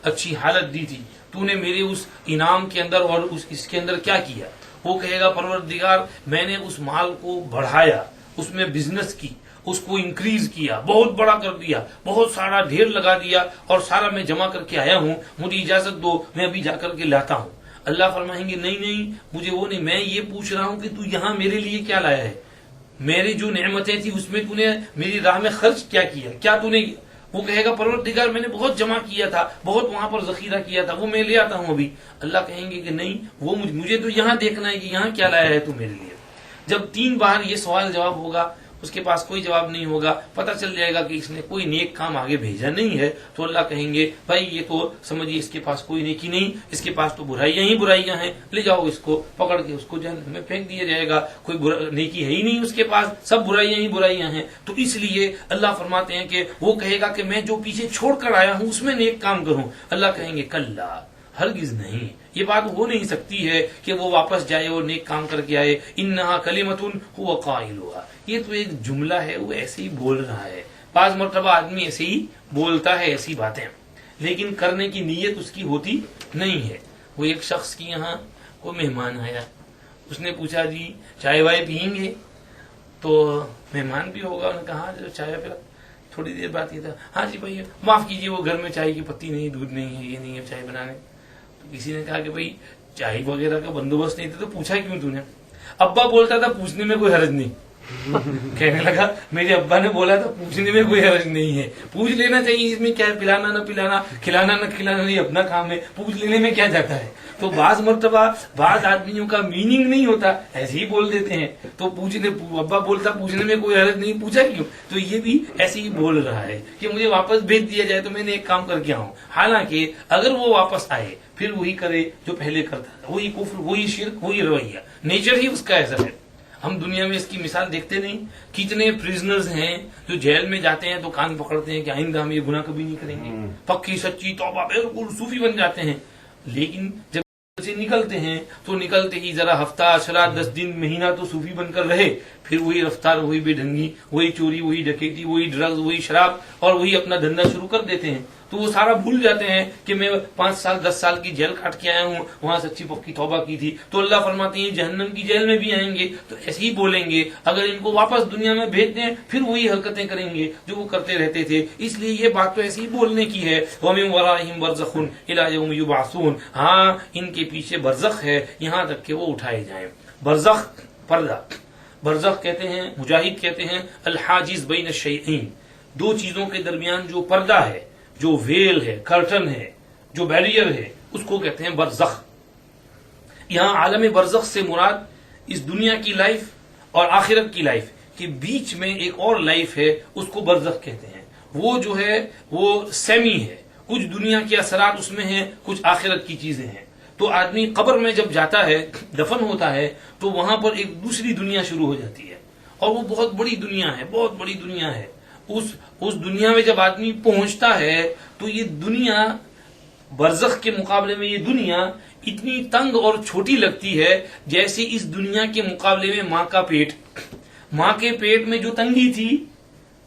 اچھی حالت دی تھی، تو نے میرے اس انعام کے اندر اور اس کے اندر کیا کیا؟ وہ کہے گا پروردگار میں نے اس مال کو بڑھایا، اس میں بزنس کی، اس کو انکریز کیا، بہت بڑا کر دیا، بہت سارا ڈھیر لگا دیا اور سارا میں جمع کر کے آیا ہوں، مجھے اجازت دو میں ابھی جا کر کے لاتا ہوں. اللہ فرمائیں گے نہیں مجھے وہ نہیں، میں یہ پوچھ رہا ہوں کہ تو یہاں میرے لیے کیا لایا ہے، میری جو نعمتیں تھی اس میں تو نے میری راہ میں خرچ کیا کیا، کیا تو نے؟ وہ کہے گا پروردگار میں نے بہت جمع کیا تھا، بہت وہاں پر ذخیرہ کیا تھا، وہ میں لے آتا ہوں ابھی. اللہ کہیں گے کہ نہیں وہ مجھے تو یہاں دیکھنا ہے کہ یہاں کیا لایا ہے تو میرے لیے. جب 3 بار یہ سوال جواب ہوگا اس کے پاس کوئی جواب نہیں ہوگا، پتہ چل جائے گا کہ اس نے کوئی نیک کام آگے بھیجا نہیں ہے، تو اللہ کہیں گے بھائی یہ تو سمجھیے اس کے پاس کوئی نیکی نہیں، اس کے پاس تو برائیاں ہی برائیاں ہیں، لے جاؤ اس کو پکڑ کے اس کو جہنم میں پھینک دیا جائے گا. کوئی نیکی ہے ہی نہیں اس کے پاس، سب برائیاں ہی برائیاں ہیں. تو اس لیے اللہ فرماتے ہیں کہ وہ کہے گا کہ میں جو پیچھے چھوڑ کر آیا ہوں اس میں نیک کام کروں. اللہ کہیں گے کلا، ہرگز نہیں، یہ بات ہو نہیں سکتی ہے کہ وہ واپس جائے اور نیک کام کر کے آئے. انہا کلمۃ هو قائلها، یہ تو ایک جملہ ہے، وہ ایسے ہی بول رہا ہے. بعض مرتبہ آدمی ایسے ہی بولتا ہے ایسی باتیں لیکن کرنے کی نیت اس کی ہوتی نہیں ہے. وہ ایک شخص کی یہاں کوئی مہمان آیا، اس نے پوچھا جی چائے وائے پئیں گے؟ تو مہمان بھی ہوگا، انہوں نے کہا جو چائے پلا. تھوڑی دیر بعد یہ تھا ہاں جی بھائی معاف کیجیے وہ گھر میں چائے کی پتی نہیں، دودھ نہیں ہے، یہ نہیں ہے چائے بنانے. کسی نے کہا کہ بھائی چائے وغیرہ کا بندوبست نہیں تھا تو پوچھا کیوں تو نے؟ ابا بولتا تھا پوچھنے میں کوئی حرج نہیں. کہنے لگا میرے ابا نے بولا تھا پوچھنے میں کوئی حرج نہیں ہے، پوچھ لینا چاہیے، اس میں کیا ہے، پلانا نہ پلانا، کھلانا نہ کھلانا یہ اپنا کام ہے، پوچھ لینے میں کیا جاتا ہے. تو بعض مرتبہ بعض آدمیوں کا میننگ نہیں ہوتا، ایسے ہی بول دیتے ہیں. تو پوچھنے ابا بولتا پوچھنے میں کوئی حرج نہیں، پوچھا کیوں؟ تو یہ بھی ایسے ہی بول رہا ہے کہ مجھے واپس بھیج دیا جائے تو میں نے ایک کام کر کے آؤں. حالانکہ اگر وہ واپس آئے پھر وہی کرے جو پہلے کرتا تھا، وہی کفر، وہی شرک، وہی رویہ، نیچر ہی اس کا ایسا ہے. ہم دنیا میں اس کی مثال دیکھتے نہیں، کتنے پریزنرز ہیں جو جیل میں جاتے ہیں تو کان پکڑتے ہیں کہ آئندہ ہم یہ گناہ کبھی نہیں کریں گے، پکی سچی توبہ، بالکل صوفی بن جاتے ہیں. لیکن جب سے نکلتے ہیں تو نکلتے ہی ذرا ہفتہ 10 دن مہینہ تو صوفی بن کر رہے، پھر وہی رفتار، وہی بے ڈھنگی، وہی چوری، وہی ڈکیتی، وہی ڈرگز، وہی شراب، اور وہی اپنا دھندا شروع کر دیتے ہیں. تو وہ سارا بھول جاتے ہیں کہ میں 5 سال 10 سال کی جیل کاٹ کے آیا ہوں، وہاں سچی پکی توبہ کی تھی. تو اللہ فرماتے ہیں جہنم کی جیل میں بھی آئیں گے تو ایسے ہی بولیں گے. اگر ان کو واپس دنیا میں بھیج دیں پھر وہی حرکتیں کریں گے جو وہ کرتے رہتے تھے. اس لیے یہ بات تو ایسے ہی بولنے کی ہے. وَمِن وَرَائِهِمْ بَرْزَخٌ إِلَىٰ يَوْمِ يُبْعَثُونَ. ہاں ان کے پیچھے برزخ ہے یہاں تک کہ وہ اٹھائے جائیں. برزخ پردہ، برزخ کہتے ہیں، مجاہد کہتے ہیں الحاجز بین الشیئین، دو چیزوں کے درمیان جو پردہ ہے، جو ویل ہے، کرٹن ہے، جو بیریئر ہے، اس کو کہتے ہیں برزخ. یہاں عالم برزخ سے مراد اس دنیا کی لائف اور آخرت کی لائف کے بیچ میں ایک اور لائف ہے، اس کو برزخ کہتے ہیں. وہ جو ہے وہ سیمی ہے، کچھ دنیا کے اثرات اس میں ہیں، کچھ آخرت کی چیزیں ہیں. تو آدمی قبر میں جب جاتا ہے، دفن ہوتا ہے، تو وہاں پر ایک دوسری دنیا شروع ہو جاتی ہے، اور وہ بہت بڑی دنیا ہے، بہت بڑی دنیا ہے. اس دنیا میں جب آدمی پہنچتا ہے تو یہ دنیا برزخ کے مقابلے میں یہ دنیا اتنی تنگ اور چھوٹی لگتی ہے جیسے اس دنیا کے مقابلے میں ماں کا پیٹ. ماں کے پیٹ میں جو تنگی تھی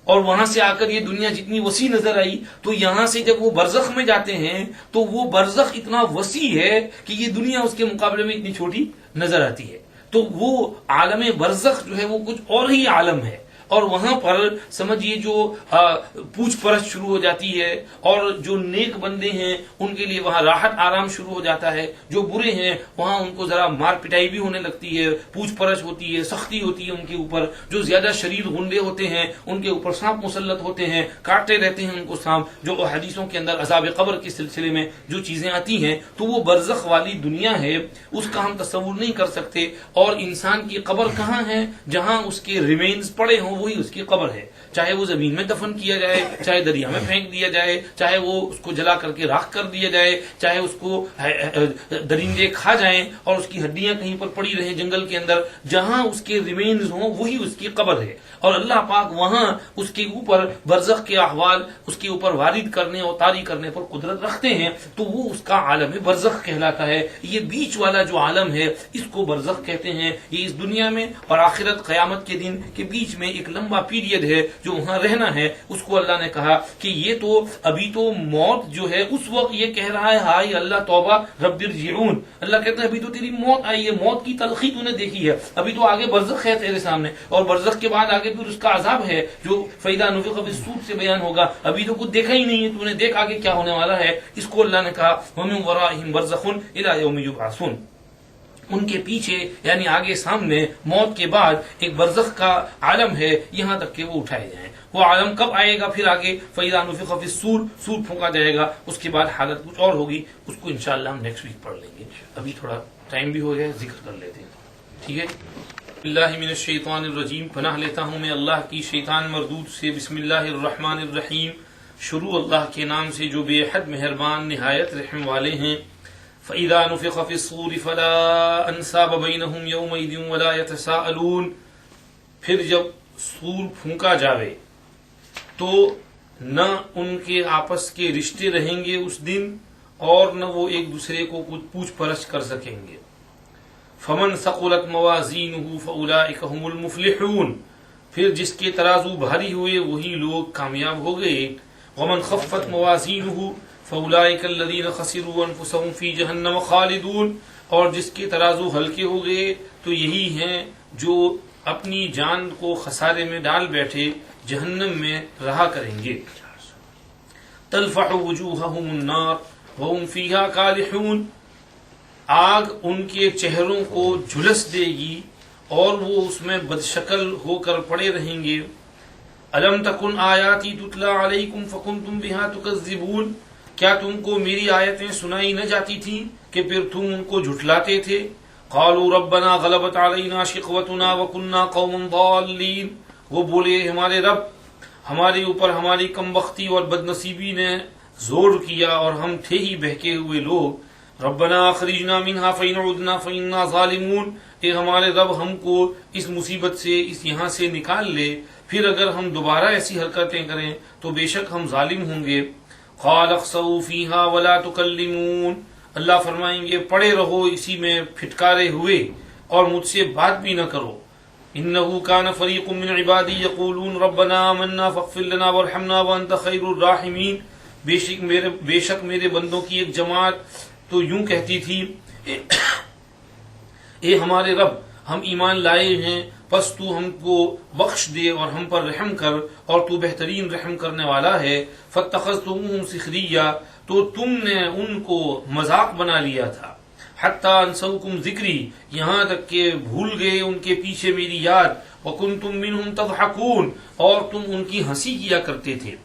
اور وہاں سے آ کر یہ دنیا جتنی وسیع نظر آئی، تو یہاں سے جب وہ برزخ میں جاتے ہیں تو وہ برزخ اتنا وسیع ہے کہ یہ دنیا اس کے مقابلے میں اتنی چھوٹی نظر آتی ہے. تو وہ عالم برزخ جو ہے وہ کچھ اور ہی عالم ہے. اور وہاں پر سمجھیے جو پوچھ پرچھ شروع ہو جاتی ہے، اور جو نیک بندے ہیں ان کے لیے وہاں راحت آرام شروع ہو جاتا ہے. جو برے ہیں وہاں ان کو ذرا مار پٹائی بھی ہونے لگتی ہے، پوچھ پرچھ ہوتی ہے، سختی ہوتی ہے ان کے اوپر. جو زیادہ شریر غنڈے ہوتے ہیں ان کے اوپر سانپ مسلط ہوتے ہیں، کاٹتے رہتے ہیں ان کو سانپ. جو حدیثوں کے اندر عذاب قبر کے سلسلے میں جو چیزیں آتی ہیں، تو وہ برزخ والی دنیا ہے، اس کا ہم تصور نہیں کر سکتے. اور انسان کی قبر کہاں ہے؟ جہاں اس کے ریمینز پڑے ہوں وہی اس کی قبر ہے. چاہے وہ زمین میں دفن کیا جائے، چاہے دریا میں پھینک دیا جائے، چاہے وہ اس کو جلا کر کے راکھ کر دیا جائے، چاہے اس کو درندے کھا جائیں اور اس کی ہڈیاں کہیں پر پڑی رہیں جنگل کے اندر، جہاں اس کے ریمینز ہوں وہی اس کی قبر ہے. اور اللہ پاک وہاں اس کے اوپر برزخ کے احوال اس کے اوپر وارد کرنے اور طاری کرنے پر قدرت رکھتے ہیں. تو وہ اس کا عالم برزخ کہلاتا ہے. یہ بیچ والا جو عالم ہے اس کو برزخ کہتے ہیں. یہ اس دنیا میں اور آخرت قیامت کے دن کے بیچ میں ایک لمبا پیریڈ ہے جو وہاں رہنا ہے. اس کو اللہ نے کہا کہ یہ تو ابھی تو موت جو ہے اس وقت یہ کہہ رہا ہے ہائے اللہ توبہ رب ارجعون. اللہ کہتا ہے ابھی تو تیری موت آئی ہے، موت کی تلخی تو نے دیکھی ہے، ابھی تو آگے برزخ ہے تیرے سامنے، اور برزخ کے بعد آگے پھر اس کا عذاب ہے جو فَإِذَا نُفِخَ فِي الصُّورِ سے بیان ہوگا. ابھی تو کچھ دیکھا ہی نہیں ہے، تو نے دیکھ آگے کیا ہونے والا ہے. اس کو اللہ نے کہا وَمِن وَرَائِهِمْ بَرْزَخٌ إِلَىٰ يَوْمِ يُبْعَثُونَ. ان کے پیچھے یعنی آگے سامنے موت کے بعد ایک برزخ کا عالم ہے یہاں تک کہ وہ اٹھائے جائیں. وہ عالم کب آئے گا؟ پھر آگے فَإِذَا نُفِخَ فِي الصُّورِ، سور پھونکا جائے گا، اس کے بعد حالت کچھ اور ہوگی. اس کو انشاءاللہ ہم نیکسٹ ویک پڑھ لیں گے. ابھی تھوڑا ٹائم بھی ہو گیا، ذکر کر لیتے ہیں. ٹھیک ہے. اللہ من الشیطان الرجیم، پناہ لیتا ہوں میں اللہ کی شیطان مردود سے. بسم اللہ الرحمن الرحیم، شروع اللہ کے نام سے جو بے حد مہربان نہایت رحم والے ہیں. فَإِذَا نُفِخَ فِي الصُّورِ فَلَا أَنْسَابَ بَيْنَهُمْ يَوْمَئِذٍ وَلَا يَتَسَاءَلُونَ. پھر جب سور پھونکا جاوے تو نہ ان کے آپس کے رشتے رہیں گے اس دن، اور نہ وہ ایک دوسرے کو کچھ پوچھ پرچھ کر سکیں گے. فَمَنْ ثَقُلَتْ مَوَازِينُهُ فَأُولَٰئِكَ هُمُ الْمُفْلِحُونَ. پھر جس کے ترازو بھاری ہوئے وہی لوگ کامیاب ہو گئے. وَمَنْ خَفَّتْ مَوَازِينُهُ فَأُولَٰئِكَ الَّذِينَ خَسِرُوا أَنفُسَهُمْ فِي جَهَنَّمَ خَالِدُونَ. اور جس کے ترازو ہلکے ہو گئے تو یہی ہیں جو اپنی جان کو خسارے میں ڈال بیٹھے، جہنم میں رہا کریں گے. تَلْفَحُ وُجُوهَهُمُ النَّارُ وَهُمْ فِيهَا كَالِحُونَ. آگ ان کے چہروں کو جھلس دے گی اور وہ اس میں بدشکل ہو کر پڑے رہیں گے. أَلَمْ تَكُنْ آيَاتِي تُتْلَىٰ عَلَيْكُمْ فَكُنْتُمْ بِهَا تُكَذِّبُونَ. کیا تم کو میری آیتیں سنائی نہ جاتی تھیں کہ پھر تم ان کو جھٹلاتے تھے؟ قَالُوا رَبَّنَا غَلَبَتْ عَلَيْنَا شِقْوَتُنَا وَكُنَّا قَوْمًا ضَالِّينَ. وہ بولے ہمارے رب، ہمارے اوپر ہماری کم بختی اور بدنصیبی نے زور کیا اور ہم تھے ہی بہکے ہوئے لوگ. ربنا اخرجنا منها فإن عدنا فإنا ظالمون. اے ہمارے رب ہم کو اس مصیبت سے، اس یہاں سے نکال لے، پھر اگر ہم دوبارہ ایسی حرکتیں کریں تو بے شک ہم ظالم ہوں گے. قال اخسؤوا فيها ولا تكلمون. اللہ فرمائیں گے پڑے رہو اسی میں پھٹکارے ہوئے اور مجھ سے بات بھی نہ کرو. انه كان فريق من عبادي يقولون ربنا آمنا فاغفر لنا وارحمنا وانت خیر الراحمین، بے شک میرے بندوں کی ایک جماعت تو یوں کہتی تھی اے ہمارے رب ہم ایمان لائے ہیں، پس تو ہم کو بخش دے اور ہم پر رحم کر، اور تو بہترین رحم کرنے والا ہے۔ فاتخذتموہم سخریا، تو تم نے ان کو مذاق بنا لیا تھا۔ حتی انسوکم ذکری، یہاں تک کہ بھول گئے ان کے پیچھے میری یاد۔ وکنتم منہم تضحکون، اور تم ان کی ہنسی کیا کرتے تھے۔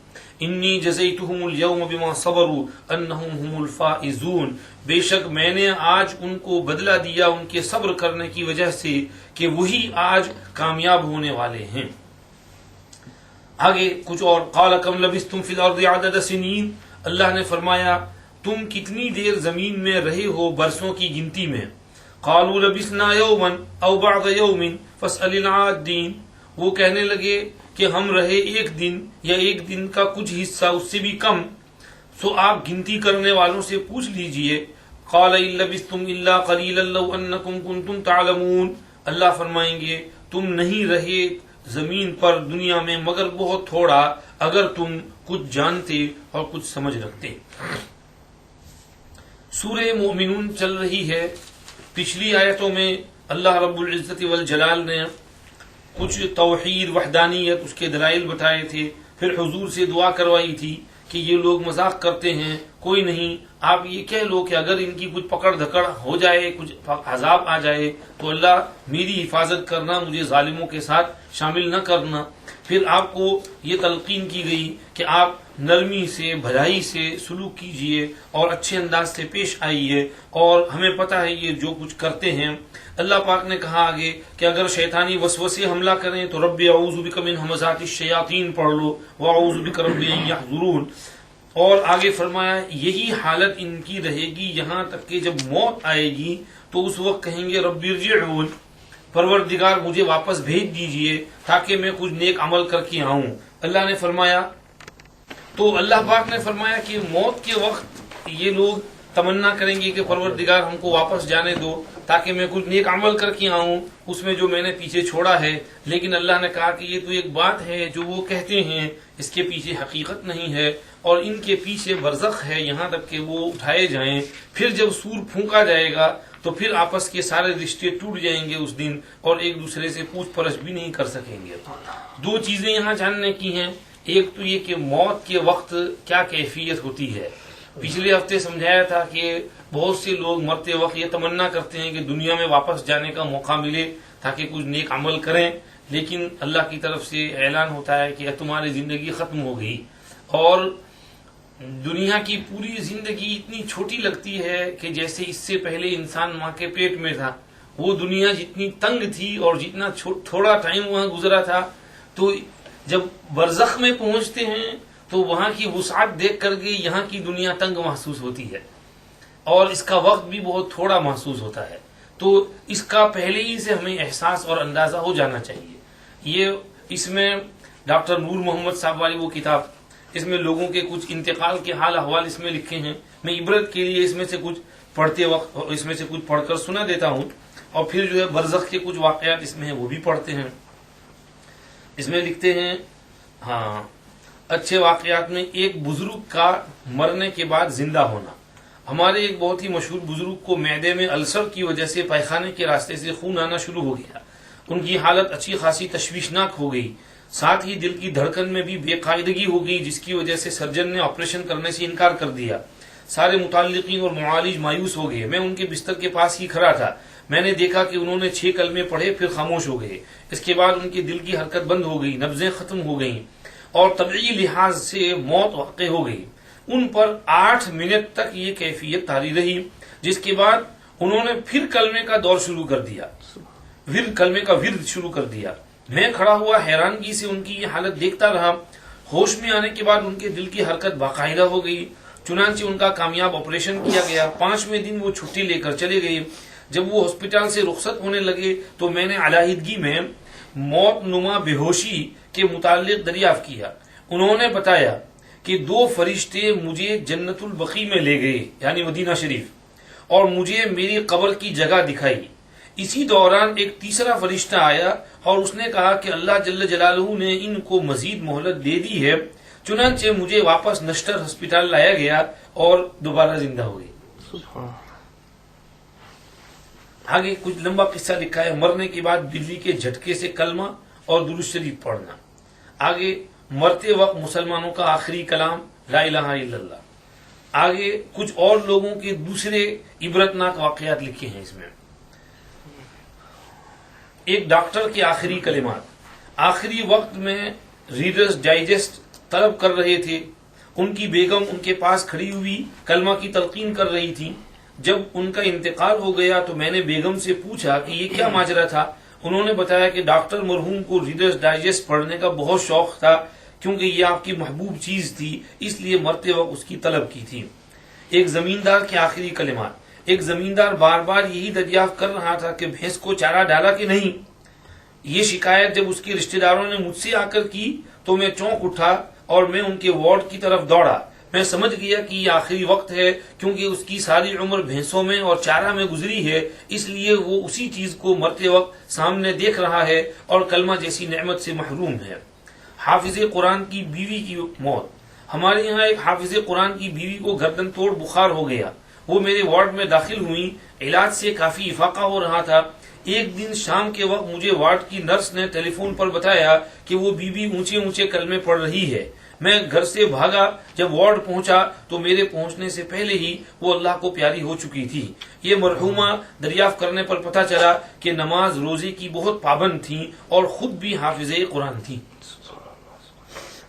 انی جزیتہم اليوم بما صبروا انہم هم الفائزون، بے شک میں نے آج ان کو بدلہ دیا ان کے صبر کرنے کی وجہ سے کہ وہی آج کامیاب ہونے والے ہیں۔ آگے کچھ اور، قال کم لبثتم فی الارض عدد سنین، اللہ نے فرمایا تم کتنی دیر زمین میں رہے ہو برسوں کی گنتی میں۔ قالوا لبثنا یوما او بعض یوم فاسأل العادین، وہ کہنے لگے کہ ہم رہے ایک دن یا ایک دن کا کچھ حصہ، اس سے بھی کم، سو آپ گنتی کرنے والوں سے پوچھ لیجئے۔ قال ان لبثتم الا قلیلا لو انکم کنتم تعلمون، اللہ فرمائیں گے تم نہیں رہے زمین پر دنیا میں مگر بہت تھوڑا، اگر تم کچھ جانتے اور کچھ سمجھ رکھتے۔ سورہ مومنون چل رہی ہے۔ پچھلی آیتوں میں اللہ رب العزت والجلال نے کچھ توحید وحدانیت اس کے دلائل بتائے تھے، پھر حضور سے دعا کروائی تھی کہ یہ لوگ مذاق کرتے ہیں، کوئی نہیں، آپ یہ کہہ لو کہ اگر ان کی کچھ پکڑ دھکڑ ہو جائے، کچھ عذاب آ جائے تو اللہ میری حفاظت کرنا، مجھے ظالموں کے ساتھ شامل نہ کرنا۔ پھر آپ کو یہ تلقین کی گئی کہ آپ نرمی سے بھلائی سے سلوک کیجئے اور اچھے انداز سے پیش آئیے، اور ہمیں پتہ ہے یہ جو کچھ کرتے ہیں۔ اللہ پاک نے کہا آگے کہ اگر شیطانی وسوسے حملہ کریں تو رب اعوذ بک من ہمزات الشیاطین پڑھ لو، واعوذ بک رب ان یحضرون، اور آگے فرمایا یہی حالت ان کی رہے گی یہاں تک کہ جب موت آئے گی تو اس وقت کہیں گے رب ارجعون، پروردگار مجھے واپس بھیج دیجئے تاکہ میں کچھ نیک عمل کر کے آؤں۔ اللہ نے فرمایا، تو اللہ پاک نے فرمایا کہ موت کے وقت یہ لوگ تمنا کریں گے کہ پروردگار ہم کو واپس جانے دو تاکہ میں کچھ نیک عمل کر کے آؤں اس میں جو میں نے پیچھے چھوڑا ہے، لیکن اللہ نے کہا کہ یہ تو ایک بات ہے جو وہ کہتے ہیں، اس کے پیچھے حقیقت نہیں ہے، اور ان کے پیچھے برزخ ہے یہاں تک کہ وہ اٹھائے جائیں۔ پھر جب سور پھونکا جائے گا تو پھر آپس کے سارے رشتے ٹوٹ جائیں گے اس دن، اور ایک دوسرے سے پوچھ پرچھ بھی نہیں کر سکیں گے۔ دو چیزیں یہاں جاننے کی ہیں، ایک تو یہ کہ موت کے وقت کیا کیفیت ہوتی ہے۔ پچھلے ہفتے سمجھایا تھا کہ بہت سے لوگ مرتے وقت یہ تمنا کرتے ہیں کہ دنیا میں واپس جانے کا موقع ملے تاکہ کچھ نیک عمل کریں، لیکن اللہ کی طرف سے اعلان ہوتا ہے کہ تمہاری زندگی ختم ہو گئی، اور دنیا کی پوری زندگی اتنی چھوٹی لگتی ہے کہ جیسے اس سے پہلے انسان ماں کے پیٹ میں تھا، وہ دنیا جتنی تنگ تھی اور جتنا تھوڑا ٹائم وہاں گزرا تھا، تو جب برزخ میں پہنچتے ہیں تو وہاں کی وسعت دیکھ کر کے یہاں کی دنیا تنگ محسوس ہوتی ہے، اور اس کا وقت بھی بہت تھوڑا محسوس ہوتا ہے۔ تو اس کا پہلے ہی سے ہمیں احساس اور اندازہ ہو جانا چاہیے۔ یہ اس میں ڈاکٹر نور محمد صاحب والی وہ کتاب، اس میں لوگوں کے کچھ انتقال کے حال احوال اس میں لکھے ہیں، میں عبرت کے لیے اس میں سے کچھ پڑھتے وقت اس میں سے کچھ پڑھ کر سنا دیتا ہوں، اور پھر جو ہے برزخ کے کچھ واقعات اس میں ہیں وہ بھی پڑھتے ہیں۔ اس میں لکھتے ہیں، ہاں اچھے واقعات میں ایک بزرگ کا مرنے کے بعد زندہ ہونا۔ ہمارے ایک بہت ہی مشہور بزرگ کو معدے میں السر کی وجہ سے پائخانے کے راستے سے خون آنا شروع ہو گیا، ان کی حالت اچھی خاصی تشویشناک ہو گئی، ساتھ ہی دل کی دھڑکن میں بھی بے قاعدگی ہو گئی جس کی وجہ سے سرجن نے آپریشن کرنے سے انکار کر دیا۔ سارے متعلقین اور معالج مایوس ہو گئے۔ میں ان کے بستر کے پاس ہی کھڑا تھا، میں نے دیکھا کہ انہوں نے 6 کلمے پڑھے پھر خاموش ہو گئے۔ اس کے بعد ان کے دل کی حرکت بند ہو گئی، نبضیں ختم ہو گئیں اور طبعی لحاظ سے موت واقع ہو گئی۔ ان پر 8 منٹ تک یہ کیفیت طاری رہی، جس کے بعد انہوں نے پھر کلمے کا دور شروع کر دیا، کلمے کا ورد شروع کر دیا۔ میں کھڑا ہوا حیرانگی سے ان کی یہ حالت دیکھتا رہا۔ ہوش میں آنے کے بعد ان کے دل کی حرکت باقاعدہ ہو گئی، چنانچہ ان کا کامیاب آپریشن کیا گیا۔ 5ویں دن وہ چھٹی لے کر چلے گئے۔ جب وہ ہسپتال سے رخصت ہونے لگے تو میں نے علیحدگی میں موت نما بے ہوشی کے متعلق دریافت کیا۔ انہوں نے بتایا کہ 2 فرشتے مجھے جنت البقیع میں لے گئے، یعنی مدینہ شریف، اور مجھے میری قبر کی جگہ دکھائی۔ اسی دوران ایک تیسرا فرشتہ آیا اور اس نے کہا کہ اللہ جل جلالہ نے ان کو مزید مہلت دے دی ہے، چنانچہ مجھے واپس نشتر ہسپتال لایا گیا اور دوبارہ زندہ ہو گئی۔ آگے کچھ لمبا قصہ لکھا ہے، مرنے کے بعد بجلی کے جھٹکے سے کلمہ اور درود شریف پڑھنا۔ آگے مرتے وقت مسلمانوں کا آخری کلام لا الہ الا اللہ۔ آگے کچھ اور لوگوں کے دوسرے عبرتناک واقعات لکھے ہیں اس میں۔ ایک ڈاکٹر کے آخری کلمات، آخری وقت میں ریڈرز ڈائجسٹ طلب کر رہے تھے، ان کی بیگم ان کے پاس کھڑی ہوئی کلمہ کی تلقین کر رہی تھی۔ جب ان کا انتقال ہو گیا تو میں نے بیگم سے پوچھا کہ یہ کیا ماجرا تھا۔ انہوں نے بتایا کہ ڈاکٹر مرحوم کو ریڈرز ڈائجسٹ پڑھنے کا بہت شوق تھا، کیونکہ یہ آپ کی محبوب چیز تھی، اس لیے مرتے وقت اس کی طلب کی تھی۔ ایک زمیندار کے آخری کلمات، ایک زمیندار بار بار یہی دریافت کر رہا تھا کہ بھینس کو چارہ ڈالا کہ نہیں۔ یہ شکایت جب اس کے رشتہ داروں نے مجھ سے آ کر کی تو میں چونک اٹھا اور میں ان کے وارڈ کی طرف دوڑا۔ میں سمجھ گیا کہ یہ آخری وقت ہے، کیونکہ اس کی ساری عمر بھینسوں میں اور چارہ میں گزری ہے، اس لیے وہ اسی چیز کو مرتے وقت سامنے دیکھ رہا ہے اور کلمہ جیسی نعمت سے محروم ہے۔ حافظ قرآن کی بیوی کی موت، ہمارے یہاں ایک حافظ قرآن کی بیوی کو گردن توڑ بخار ہو گیا، وہ میرے وارڈ میں داخل ہوئی، علاج سے کافی افاقہ ہو رہا تھا۔ ایک دن شام کے وقت مجھے وارڈ کی نرس نے ٹیلی فون پر بتایا کہ وہ بیوی اونچے اونچے کلمے پڑھ رہی ہے۔ میں گھر سے بھاگا، جب وارڈ پہنچا تو میرے پہنچنے سے پہلے ہی وہ اللہ کو پیاری ہو چکی تھی۔ یہ مرحومہ دریافت کرنے پر پتہ چلا کہ نماز روزے کی بہت پابند تھیں اور خود بھی حافظ قرآن تھی۔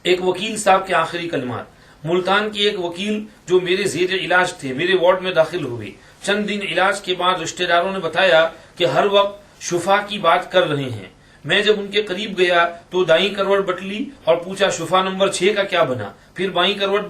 ایک وکیل صاحب کے آخری کلمات، ملتان کے ایک وکیل جو میرے زیر علاج تھے میرے وارڈ میں داخل ہوئے۔ چند دن علاج کے بعد رشتہ داروں نے بتایا کہ ہر وقت شفا کی بات کر رہے ہیں۔ میں جب ان کے قریب گیا تو دائیں کروٹ بٹلی اور پوچھا شفا نمبر 6 کا کیا بنا، پھر بائیں کروٹ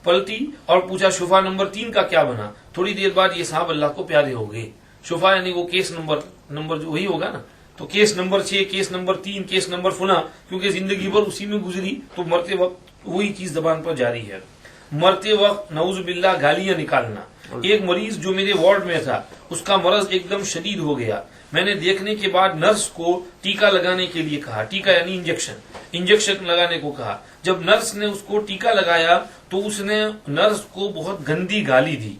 پلٹی اور پوچھا شفا نمبر 3 کا کیا بنا۔ تھوڑی دیر بعد یہ صاحب اللہ کو پیارے ہو گئے۔ شفا یعنی وہ کیس نمبر جو وہی ہوگا نا، تو case number 6، case number 3، case number فنا، کیونکہ زندگی بھر اسی میں گزری تو مرتے وقت وہی چیز زبان پر جاری ہے۔ مرتے وقت نعوذ باللہ گالیاں نکالنا۔ ایک مریض جو میرے وارڈ میں تھا اس کا مرض ایک دم شدید ہو گیا۔ میں نے دیکھنے کے بعد نرس کو ٹیکا لگانے کے لیے کہا، ٹیکا یعنی انجیکشن لگانے کو کہا۔ جب نرس نے اس کو ٹیکا لگایا تو اس نے نرس کو بہت گندی گالی دی۔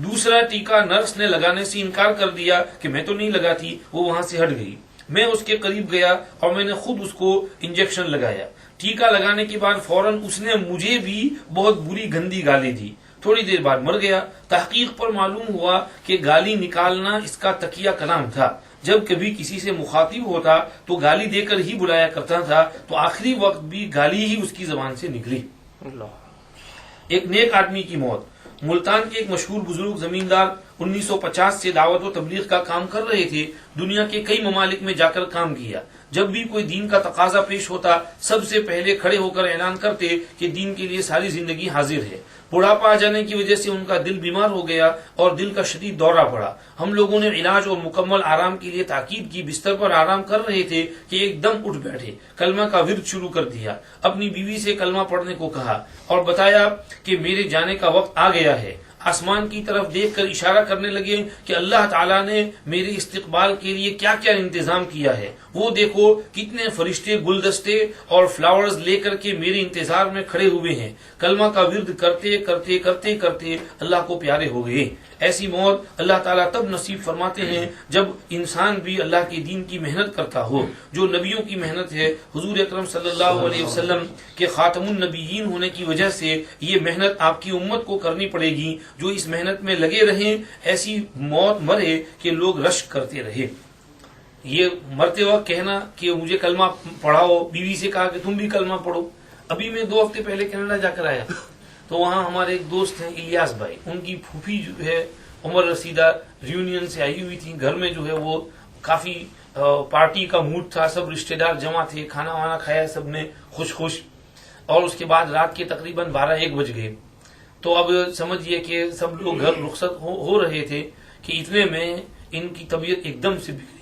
دوسرا ٹیکا نرس نے لگانے سے انکار کر دیا کہ میں تو نہیں لگاتی، وہ وہاں سے ہٹ گئی۔ میں اس کے قریب گیا اور میں نے خود اس کو انجیکشن لگایا۔ ٹیکا لگانے کے بعد فوراً اس نے مجھے بھی بہت بری گندی گالی دی۔ تھوڑی دیر بعد مر گیا۔ تحقیق پر معلوم ہوا کہ گالی نکالنا اس کا تقیہ کلام تھا۔ جب کبھی کسی سے مخاطب ہوتا تو گالی دے کر ہی بلایا کرتا تھا، تو آخری وقت بھی گالی ہی اس کی زبان سے نکلی۔ ایک نیک آدمی کی موت، ملتان کے ایک مشہور بزرگ زمیندار 1950 سے دعوت و تبلیغ کا کام کر رہے تھے۔ دنیا کے کئی ممالک میں جا کر کام کیا۔ جب بھی کوئی دین کا تقاضا پیش ہوتا سب سے پہلے کھڑے ہو کر اعلان کرتے کہ دین کے لیے ساری زندگی حاضر ہے۔ بڑھاپا آ جانے کی وجہ سے ان کا دل بیمار ہو گیا اور دل کا شدید دورہ پڑا۔ ہم لوگوں نے علاج اور مکمل آرام کے لیے تاکید کی، بستر پر آرام کر رہے تھے کہ ایک دم اٹھ بیٹھے، کلمہ کا ورد شروع کر دیا، اپنی بیوی سے کلمہ پڑھنے کو کہا اور بتایا کہ میرے جانے کا وقت آ گیا ہے۔ آسمان کی طرف دیکھ کر اشارہ کرنے لگے کہ اللہ تعالیٰ نے میرے استقبال کے لیے کیا کیا انتظام کیا ہے، وہ دیکھو کتنے فرشتے گلدستے اور فلاورز لے کر کے میرے انتظار میں کھڑے ہوئے ہیں۔ کلمہ کا ورد کرتے کرتے کرتے کرتے اللہ کو پیارے ہو گئے۔ ایسی موت اللہ تعالیٰ تب نصیب فرماتے ہیں جب انسان بھی اللہ کے دین کی محنت کرتا ہو، جو نبیوں کی محنت ہے۔ حضور اکرم صلی اللہ علیہ وسلم کے خاتم النبیین ہونے کی وجہ سے یہ محنت آپ کی امت کو کرنی پڑے گی۔ جو اس محنت میں لگے رہیں، ایسی موت مرے کہ لوگ رشک کرتے رہے۔ یہ مرتے وقت کہنا کہ مجھے کلمہ پڑھاؤ، بیوی سے کہا کہ تم بھی کلمہ پڑھو۔ ابھی میں 2 ہفتے پہلے کینیڈا جا کر آیا تو وہاں ہمارے ایک دوست ہیں الیاس بھائی، ان کی پھوپھی جو ہے عمر رسیدہ ریونین سے آئی ہوئی تھی۔ گھر میں جو ہے وہ کافی پارٹی کا موڈ تھا، سب رشتہ دار جمع تھے، کھانا وانا کھایا سب نے خوش، اور اس کے بعد رات کے تقریباً 12-1 بج گئے۔ تو اب سمجھئے کہ سب لوگ گھر رخصت ہو رہے تھے کہ اتنے میں ان کی طبیعت ایک دم سے بگڑی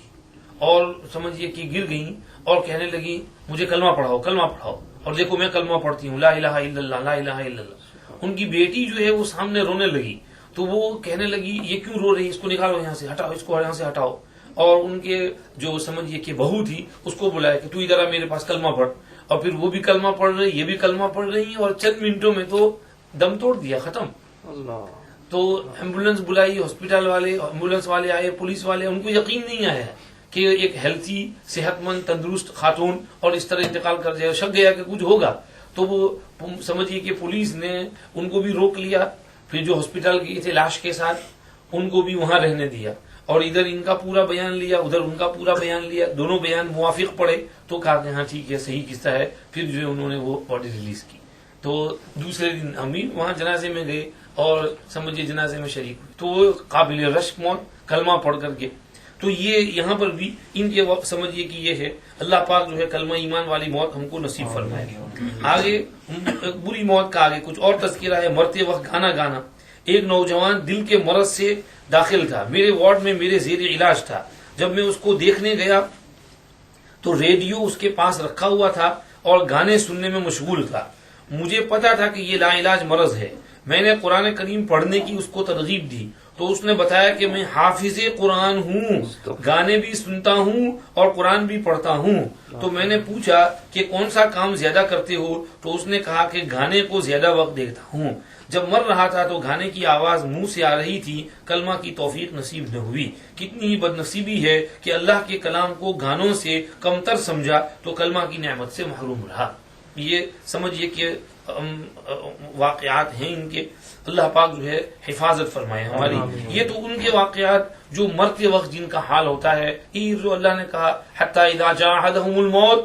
اور سمجھئے کہ گر گئیں اور کہنے لگی مجھے کلمہ پڑھاؤ کلمہ پڑھاؤ، اور دیکھو میں کلمہ پڑھتی ہوں، لا الہ الا اللہ لا الہ الا اللہ۔ ان کی بیٹی جو ہے وہ سامنے رونے لگی، تو وہ کہنے لگی یہ کیوں رو رہی، اس کو نکالو یہاں سے، ہٹاؤ اس کو یہاں سے ہٹاؤ۔ اور ان کے جو سمجھیے کہ بہو تھی اس کو بلایا کہ تو ادھر آ میرے پاس کلمہ پڑھ، اور پھر وہ بھی کلمہ پڑھ رہی، یہ بھی کلمہ پڑھ رہی ہیں، اور چند منٹوں میں تو دم توڑ دیا، ختم۔ اللہ، تو ایمبولینس بلائی، ہاسپٹل والے ایمبولینس والے آئے، پولیس والے، ان کو یقین نہیں آیا کہ ایک ہیلتھی صحت مند تندرست خاتون اور اس طرح انتقال کر جائے، شک گیا کہ کچھ ہوگا۔ تو وہ سمجھیے کہ پولیس نے ان کو بھی روک لیا، پھر جو ہاسپٹل گئے تھے لاش کے ساتھ ان کو بھی وہاں رہنے دیا، اور ادھر ان کا پورا بیان لیا، ادھر ان کا پورا بیان لیا، دونوں بیان موافق پڑے تو کہا کہ ہاں ٹھیک ہے، صحیح قصہ ہے۔ پھر جو ہے انہوں نے وہ باڈی ریلیز کی۔ تو دوسرے دن ہم بھی وہاں جنازے میں گئے اور سمجھیے جنازے میں شریک ہوئے، تو وہ قابل رشک موت کلمہ پڑھ کر کے۔ تو یہ یہاں پر بھی ان کے وقت سمجھیے کہ یہ ہے، اللہ پاک جو ہے کلمہ ایمان والی موت ہم کو نصیب فرمائے۔ آگے بری موت کا آگے کچھ اور تذکرہ ہے۔ مرتے وقت گانا گانا۔ ایک نوجوان دل کے مرض سے داخل تھا، میرے وارڈ میں میرے زیر علاج تھا۔ جب میں اس کو دیکھنے گیا تو ریڈیو اس کے پاس رکھا ہوا تھا اور گانے سننے میں مشغول تھا۔ مجھے پتا تھا کہ یہ لا علاج مرض ہے۔ میں نے قرآن کریم پڑھنے کی اس کو ترغیب دی تو اس نے بتایا کہ میں حافظ قرآن ہوں، گانے بھی سنتا ہوں اور قرآن بھی پڑھتا ہوں۔ تو میں نے پوچھا کہ کون سا کام زیادہ کرتے ہو؟ تو اس نے کہا کہ گانے کو زیادہ وقت دیتا ہوں۔ جب مر رہا تھا تو گانے کی آواز منہ سے آ رہی تھی، کلمہ کی توفیق نصیب نہ ہوئی۔ کتنی ہی بد نصیبی ہے کہ اللہ کے کلام کو گانوں سے کمتر سمجھا تو کلمہ کی نعمت سے محروم رہا۔ یہ سمجھیے کہ واقعات ہیں ان کے، اللہ پاک جو ہے حفاظت فرمائے ہماری۔ یہ تو ان کے واقعات جو مرتے وقت جن کا حال ہوتا ہے، یہ جو اللہ نے کہا حتی اذا جاء احدهم الموت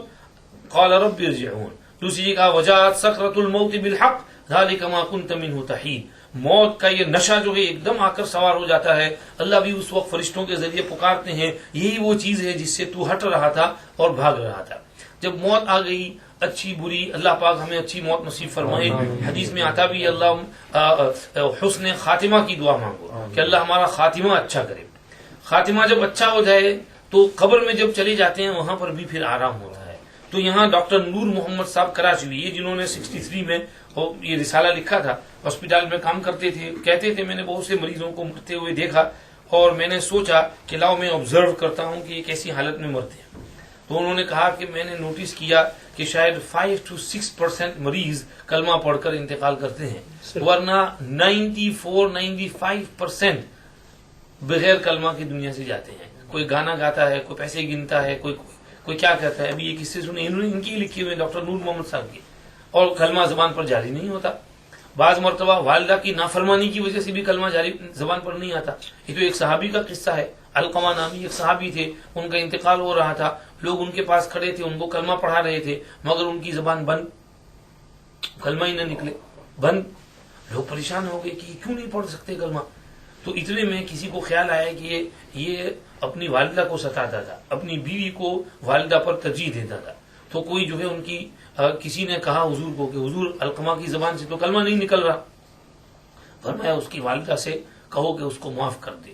قال رب ارجعون، دوسری کا وجاءت سکرۃ الموت بالحق ذلک ما كنت منه تحید۔ موت کا یہ نشہ جو ہے ایک دم آ کر سوار ہو جاتا ہے، اللہ بھی اس وقت فرشتوں کے ذریعے پکارتے ہیں، یہی وہ چیز ہے جس سے تو ہٹ رہا تھا اور بھاگ رہا تھا۔ جب موت آ گئی اچھی بری، اللہ پاک ہمیں اچھی موت نصیب فرمائے۔ حدیث میں آتا بھی اللہ حسن خاتمہ کی دعا مانگو کہ اللہ ہمارا خاتمہ اچھا کرے۔ خاتمہ جب اچھا ہو جائے تو قبر میں جب چلے جاتے ہیں وہاں پر بھی پھر آرام ہوتا ہے۔ تو یہاں ڈاکٹر نور محمد صاحب کراچی، یہ جنہوں نے 63 میں یہ رسالہ لکھا تھا، ہاسپٹل میں کام کرتے تھے، کہتے تھے میں نے بہت سے مریضوں کو مرتے ہوئے دیکھا اور میں نے سوچا کہ لاؤ میں آبزرو کرتا ہوں کہ یہ کیسی حالت میں مرتے ہیں۔ تو انہوں نے کہا کہ میں نے نوٹس کیا کہ شاید 5 سے 6% مریض کلمہ پڑھ کر انتقال کرتے ہیں، ورنہ 94-95% بغیر کلمہ کی دنیا سے جاتے ہیں۔ کوئی گانا گاتا ہے، کوئی پیسے گنتا ہے، کوئی کیا کہتا ہے۔ ابھی یہ قصے سنے انہوں نے، ان کی لکھی ہوئے ڈاکٹر نور محمد صاحب کی، اور کلمہ زبان پر جاری نہیں ہوتا۔ بعض مرتبہ والدہ کی نافرمانی کی وجہ سے بھی کلمہ جاری زبان پر نہیں آتا۔ یہ تو ایک صحابی کا قصہ ہے، علقمہ نامی ایک صحابی تھے، ان کا انتقال ہو رہا تھا، لوگ ان کے پاس کھڑے تھے، ان کو کلمہ پڑھا رہے تھے، مگر ان کی زبان بند، کلمہ ہی نہ نکلے، بند۔ لوگ پریشان ہو گئے کہ کیوں نہیں پڑھ سکتے کلمہ؟ تو اتنے میں کسی کو خیال آیا کہ یہ اپنی والدہ کو ستاتا تھا، اپنی بیوی کو والدہ پر ترجیح دیتا تھا۔ تو کوئی جو ہے ان کی کسی نے کہا حضور کو کہ حضور علقمہ کی زبان سے تو کلمہ نہیں نکل رہا، فرمایا اس کی والدہ سے کہو کہ اس کو معاف کر دے۔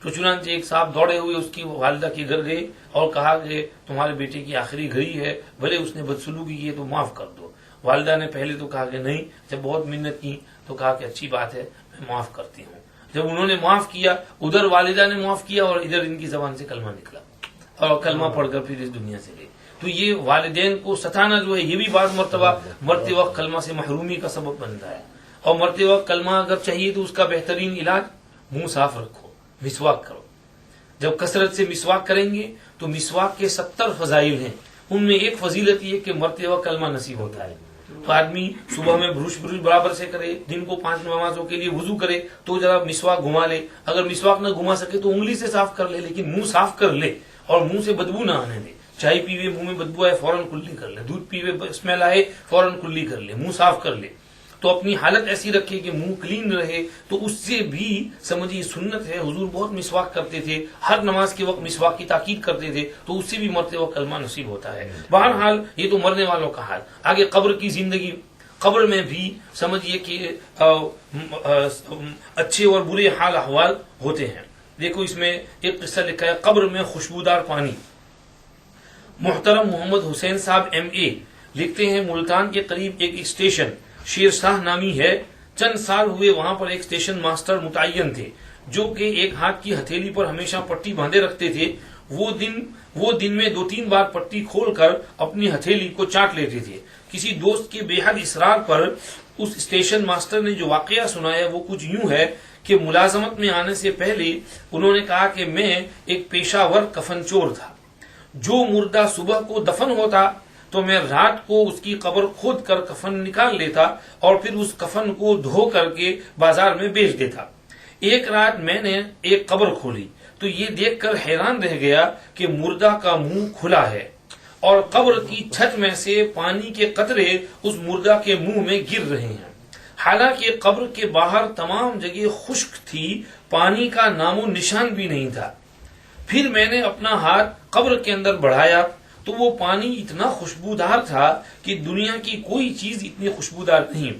تو چنانچہ ایک صاحب دوڑے ہوئے اس کی والدہ کے گھر گئے اور کہا کہ تمہارے بیٹے کی آخری گھڑی ہے، بھلے اس نے بدسلوکی کی ہے تو معاف کر دو۔ والدہ نے پہلے تو کہا کہ نہیں، جب بہت منت کی تو کہا کہ اچھی بات ہے، میں معاف کرتی ہوں۔ جب انہوں نے معاف کیا، ادھر والدہ نے معاف کیا اور ادھر ان کی زبان سے کلمہ نکلا اور کلمہ پڑھ کر پھر اس دنیا سے گئے۔ تو یہ والدین کو ستانا جو ہے، یہ بھی بعض مرتبہ مرتے وقت کلمہ سے محرومی کا سبب بنتا ہے۔ اور مرتے وقت کلمہ اگر چاہیے تو اس کا بہترین علاج منہ صاف رکھو، مسواک کرو۔ جب کثرت سے مسواک کریں گے تو مسواک کے 70 فضائل ہیں، ان میں ایک فضیلت یہ کہ مرتے وقت کلمہ نصیب ہوتا ہے۔ تو آدمی صبح میں برش برابر سے کرے، دن کو 5 نمازوں کے لیے وضو کرے تو ذرا مسواک گھما لے، اگر مسواک نہ گھما سکے تو انگلی سے صاف کر لے، لیکن منہ صاف کر لے اور منہ سے بدبو نہ آنے دے۔ چائے پیوے منہ میں بدبو آئے فوراً کلی کر لے، دودھ پیوے اسمیل آئے فوراً کلی کر لے، منہ صاف کر لے۔ تو اپنی حالت ایسی رکھے کہ منہ کلین رہے، تو اس سے بھی سمجھیے سنت ہے۔ حضور بہت مسواک کرتے تھے، ہر نماز کے وقت مسواک کی تاکید کرتے تھے، تو اس سے بھی مرتے وقت کلمہ نصیب ہوتا ہے۔ بہرحال یہ تو مرنے والوں کا حال۔ آگے قبر کی زندگی، قبر میں بھی سمجھیے کہ اچھے اور برے حال احوال ہوتے ہیں۔ دیکھو اس میں ایک قصہ لکھا ہے، قبر میں خوشبودار پانی۔ محترم محمد حسین صاحب MA لکھتے ہیں، ملتان کے قریب ایک اسٹیشن شیر شاہ نامی ہے، چند سال ہوئے وہاں پر ایک اسٹیشن ماسٹر متعین تھے جو کہ ایک ہاتھ کی ہتھیلی پر ہمیشہ پٹی باندھے رکھتے تھے۔ وہ دن میں 2-3 بار پٹی کھول کر اپنی ہتھیلی کو چاٹ لیتے تھے. کسی دوست کے بے حد اصرار پر اس اسٹیشن ماسٹر نے جو واقعہ سنایا وہ کچھ یوں ہے کہ ملازمت میں آنے سے پہلے انہوں نے کہا کہ میں ایک پیشہ ور کفن چور تھا. جو مردہ صبح کو دفن ہوتا تو میں رات کو اس کی قبر کھود کر کفن نکال لیتا اور پھر اس کفن کو دھو کر کے بازار میں بیچ دیتا. ایک رات میں نے ایک قبر کھولی تو یہ دیکھ کر حیران رہ گیا کہ مردہ کا منہ کھلا ہے اور قبر کی چھت میں سے پانی کے قطرے اس مردہ کے منہ میں گر رہے ہیں. حالانکہ قبر کے باہر تمام جگہ خشک تھی، پانی کا نام و نشان بھی نہیں تھا. پھر میں نے اپنا ہاتھ قبر کے اندر بڑھایا تو وہ پانی اتنا خوشبودار تھا کہ دنیا کی کوئی چیز اتنی خوشبودار نہیں.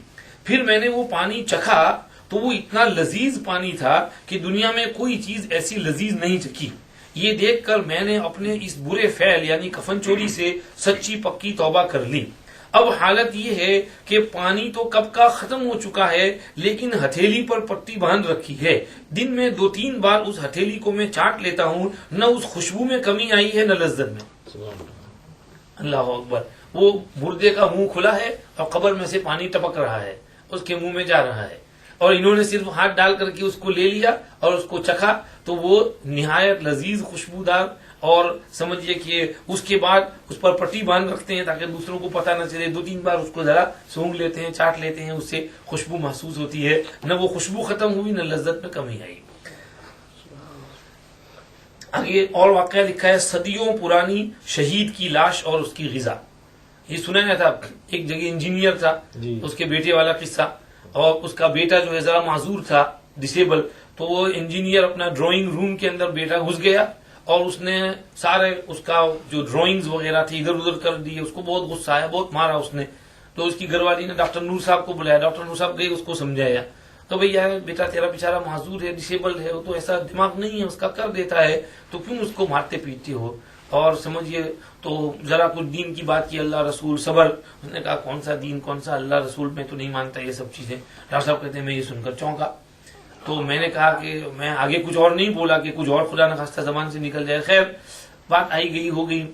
پھر میں نے وہ پانی چکھا تو وہ اتنا لذیذ پانی تھا کہ دنیا میں کوئی چیز ایسی لذیذ نہیں چکھی. یہ دیکھ کر میں نے اپنے اس برے فعل یعنی کفن چوری سے سچی پکی توبہ کر لی. اب حالت یہ ہے کہ پانی تو کب کا ختم ہو چکا ہے لیکن ہتھیلی پر پٹی باندھ رکھی ہے. دن میں 2-3 بار اس ہتھیلی کو میں چاٹ لیتا ہوں، نہ اس خوشبو میں کمی آئی ہے نہ لذت میں. اللہ اکبر. وہ مردے کا منہ کھلا ہے اور قبر میں سے پانی ٹپک رہا ہے، اس کے منہ میں جا رہا ہے، اور انہوں نے صرف ہاتھ ڈال کر کے اس کو لے لیا اور اس کو چکھا تو وہ نہایت لذیذ خوشبودار. اور سمجھیے کہ اس کے بعد اس پر پٹی باندھ رکھتے ہیں تاکہ دوسروں کو پتہ نہ چلے. 2-3 بار اس کو ذرا سونگھ لیتے ہیں، چاٹ لیتے ہیں، اس سے خوشبو محسوس ہوتی ہے. نہ وہ خوشبو ختم ہوئی نہ لذت میں کمی آئی. آگے اور واقعہ لکھا ہے، صدیوں پرانی شہید کی لاش اور اس کی غذا. یہ سنا تھا، ایک جگہ انجینئر تھا، اس کے بیٹے والا قصہ، اور اس کا بیٹا جو ہے ذرا معذور تھا، ڈسیبل. تو وہ انجینئر اپنا ڈرائنگ روم کے اندر بیٹا گھس گیا اور اس نے سارے اس کا جو ڈرائنگز وغیرہ تھی ادھر ادھر کر دی. اس کو بہت غصہ آیا، بہت مارا اس نے. تو اس کی گھر والی نے ڈاکٹر نور صاحب کو بلایا. ڈاکٹر نور صاحب گئے، اس کو سمجھایا تو بھئی یار بیٹا تیرا بیچارہ معذور ہے، ڈسیبل ہے، وہ تو ایسا دماغ نہیں ہے اس کا، کر دیتا ہے، تو کیوں اس کو مارتے پیٹتے ہو. اور سمجھیے تو ذرا کچھ دین کی بات کی، اللہ رسول صبر. اس نے کہا کون سا دین، کون سا اللہ رسول، میں تو نہیں مانتا یہ سب چیزیں. ڈاکٹر صاحب کہتے ہیں میں یہ سن کر چونکا. تو میں نے کہا کہ میں آگے کچھ اور نہیں بولا کہ کچھ اور خدا نخواستہ زبان سے نکل جائے. خیر بات آئی گئی ہو گئی.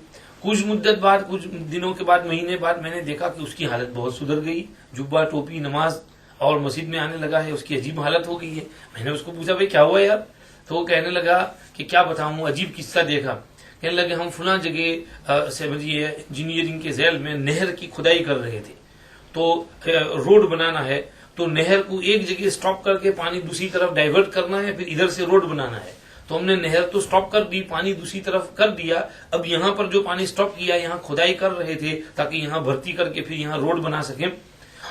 کچھ مدت بعد، کچھ دنوں کے بعد، مہینے بعد میں نے دیکھا کہ اس کی حالت بہت سدھر گئی. جبہ ٹوپی نماز اور مسجد میں آنے لگا ہے. اس کی عجیب حالت ہو گئی ہے. میں نے اس کو پوچھا بھائی کیا ہوا یار؟ تو وہ کہنے لگا کہ کیا بتاؤں، عجیب قصہ دیکھا. کہنے لگے ہم فلاں جگہ سمجھیے انجینئرنگ کے ذیل میں نہر کی کھدائی کر رہے تھے، تو روڈ بنانا ہے، تو نہر کو ایک جگہ سٹاپ کر کے پانی دوسری طرف ڈائیورٹ کرنا ہے، پھر ادھر سے روڈ بنانا ہے. تو ہم نے نہر تو سٹاپ کر دی، پانی دوسری طرف کر دیا. اب یہاں پر جو پانی سٹاپ کیا، یہاں کھدائی کر رہے تھے تاکہ یہاں بھرتی کر کے پھر یہاں روڈ بنا سکیں.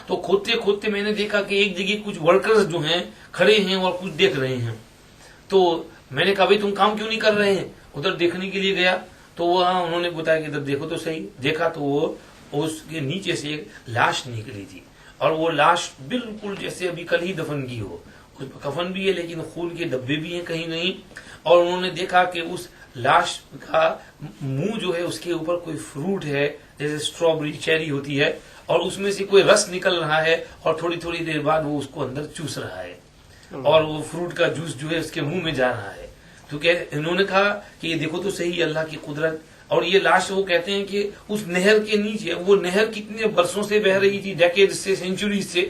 تو کھودتے کھودتے میں نے دیکھا کہ ایک جگہ کچھ ورکرز جو ہیں کھڑے ہیں اور کچھ دیکھ رہے ہیں. تو میں نے کہا بھائی تم کام کیوں نہیں کر رہے ہیں؟ ادھر دیکھنے کے لیے گیا تو وہاں انہوں نے بتایا کہ ادھر دیکھو تو صحیح. دیکھا تو وہ اس کے نیچے سے ایک لاش نکلی تھی، اور وہ لاش بالکل جیسے ابھی کل ہی دفن کی ہو. اس پہ کفن بھی ہے لیکن خون کے دبے بھی ہیں کہیں نہیں. اور انہوں نے دیکھا کہ اس لاش کا منہ جو ہے اس کے اوپر کوئی فروٹ ہے، جیسے اسٹرابری چیری ہوتی ہے، اور اس میں سے کوئی رس نکل رہا ہے اور تھوڑی تھوڑی دیر بعد وہ اس کو اندر چوس رہا ہے، اور وہ فروٹ کا جوس جو ہے اس کے منہ میں جا رہا ہے. تو انہوں نے کہا کہ یہ دیکھو تو صحیح اللہ کی قدرت. اور یہ لاش وہ کہتے ہیں کہ اس نہر کے نیچے، وہ نہر کتنے برسوں سے بہ رہی تھی، ڈیکیڈ سے، سینچوریز سے،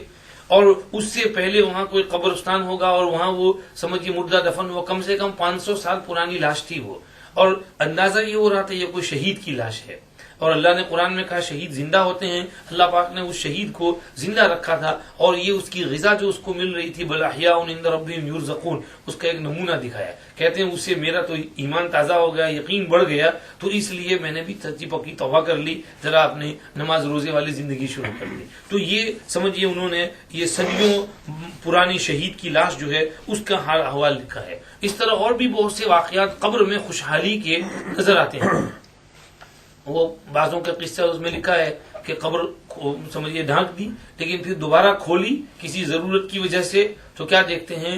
اور اس سے پہلے وہاں کوئی قبرستان ہوگا اور وہاں وہ سمجھیے مردہ دفن ہوا. کم سے کم 500 سال پرانی لاش تھی وہ، اور اندازہ یہ ہو رہا تھا یہ کوئی شہید کی لاش ہے. اور اللہ نے قرآن میں کہا شہید زندہ ہوتے ہیں. اللہ پاک نے اس شہید کو زندہ رکھا تھا، اور یہ اس کی غذا جو اس کو مل رہی تھی، بل احیاء عند ربہم یرزقون، اس کا ایک نمونہ دکھایا. کہتے ہیں اس سے میرا تو ایمان تازہ ہو گیا، یقین بڑھ گیا، تو اس لیے میں نے بھی سچی پکی توبہ کر لی، ذرا اپنے نماز روزے والی زندگی شروع کر لی. تو یہ سمجھیے انہوں نے یہ صدیوں پرانی شہید کی لاش جو ہے اس کا حوال لکھا ہے. اس طرح اور بھی بہت سے واقعات قبر میں خوشحالی کے نظر آتے ہیں. وہ بعضوں کا قصہ اس میں لکھا ہے کہ قبر سمجھیے ڈھانک دی لیکن پھر دوبارہ کھولی کسی ضرورت کی وجہ سے، تو کیا دیکھتے ہیں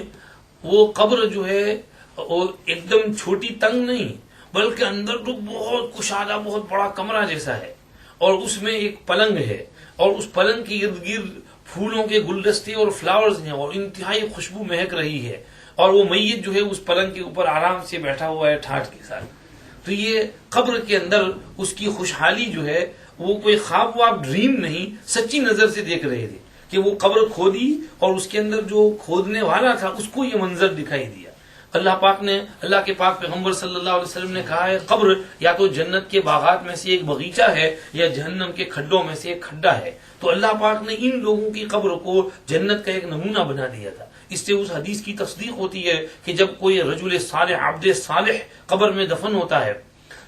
وہ قبر جو ہے وہ ایک دم چھوٹی تنگ نہیں، بلکہ اندر تو بہت کشادہ بہت بڑا کمرہ جیسا ہے، اور اس میں ایک پلنگ ہے، اور اس پلنگ کے ارد گرد پھولوں کے گلدستے اور فلاورز ہیں، اور انتہائی خوشبو مہک رہی ہے، اور وہ میت جو ہے اس پلنگ کے اوپر آرام سے بیٹھا ہوا ہے ٹھاٹ کے ساتھ. تو یہ قبر کے اندر اس کی خوشحالی جو ہے وہ کوئی خواب واب ڈریم نہیں، سچی نظر سے دیکھ رہے تھے کہ وہ قبر کھودی اور اس کے اندر جو کھودنے والا تھا اس کو یہ منظر دکھائی دیا۔ اللہ کے پاک پیغمبر صلی اللہ علیہ وسلم نے کہا ہے قبر یا تو جنت کے باغات میں سے ایک باغیچہ ہے یا جہنم کے کھڈوں میں سے ایک کھڈا ہے۔ تو اللہ پاک نے ان لوگوں کی قبر کو جنت کا ایک نمونہ بنا دیا تھا۔ اس سے اس حدیث کی تصدیق ہوتی ہے کہ جب کوئی رجل صالح عبد صالح قبر میں دفن ہوتا ہے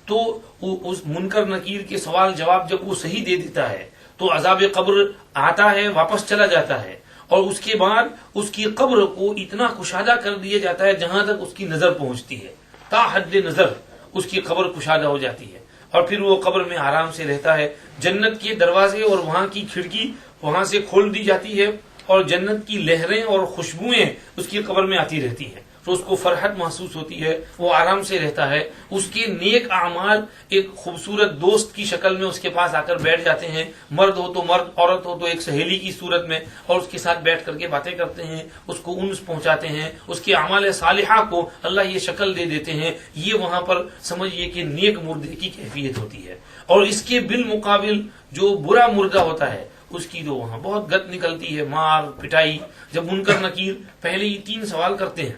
تو اس منکر نکیر کے سوال جواب جب وہ صحیح دے دیتا ہے تو عذاب قبر آتا ہے، واپس چلا جاتا ہے، اور اس کے بعد اس کی قبر کو اتنا کشادہ کر دیا جاتا ہے جہاں تک اس کی نظر پہنچتی ہے، تا حد نظر اس کی قبر کشادہ ہو جاتی ہے، اور پھر وہ قبر میں آرام سے رہتا ہے۔ جنت کے دروازے اور وہاں کی کھڑکی وہاں سے کھول دی جاتی ہے اور جنت کی لہریں اور خوشبوئیں اس کی قبر میں آتی رہتی ہیں، تو اس کو فرحت محسوس ہوتی ہے، وہ آرام سے رہتا ہے۔ اس کے نیک اعمال ایک خوبصورت دوست کی شکل میں اس کے پاس آ کر بیٹھ جاتے ہیں، مرد ہو تو مرد، عورت ہو تو ایک سہیلی کی صورت میں، اور اس کے ساتھ بیٹھ کر کے باتیں کرتے ہیں، اس کو انس پہنچاتے ہیں، اس کے اعمال صالحہ کو اللہ یہ شکل دے دیتے ہیں۔ یہ وہاں پر سمجھیے کہ نیک مردے کی کیفیت ہوتی ہے، اور اس کے بالمقابل جو برا مردہ ہوتا ہے اس کی تو وہاں بہت گت نکلتی ہے، مار پٹائی۔ جب منکر نکیر پہلے یہ 3 سوال کرتے ہیں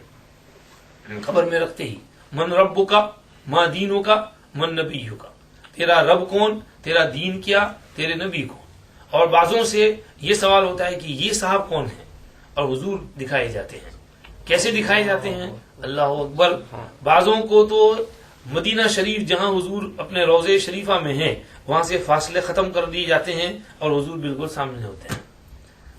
قبر میں رکھتے ہی، من ربک کا، ما دینوں کا، من نبیوں کا، تیرا رب کون، تیرا دین کیا، تیرے نبی کون۔ اور بعضوں سے یہ سوال ہوتا ہے کہ یہ صاحب کون ہے، اور حضور دکھائے جاتے ہیں۔ کیسے دکھائے جاتے ہیں؟ اللہ اکبر۔ بعضوں کو تو مدینہ شریف جہاں حضور اپنے روضے شریفہ میں ہیں وہاں سے فاصلے ختم کر دیے جاتے ہیں اور حضور بالکل سامنے ہوتے ہیں۔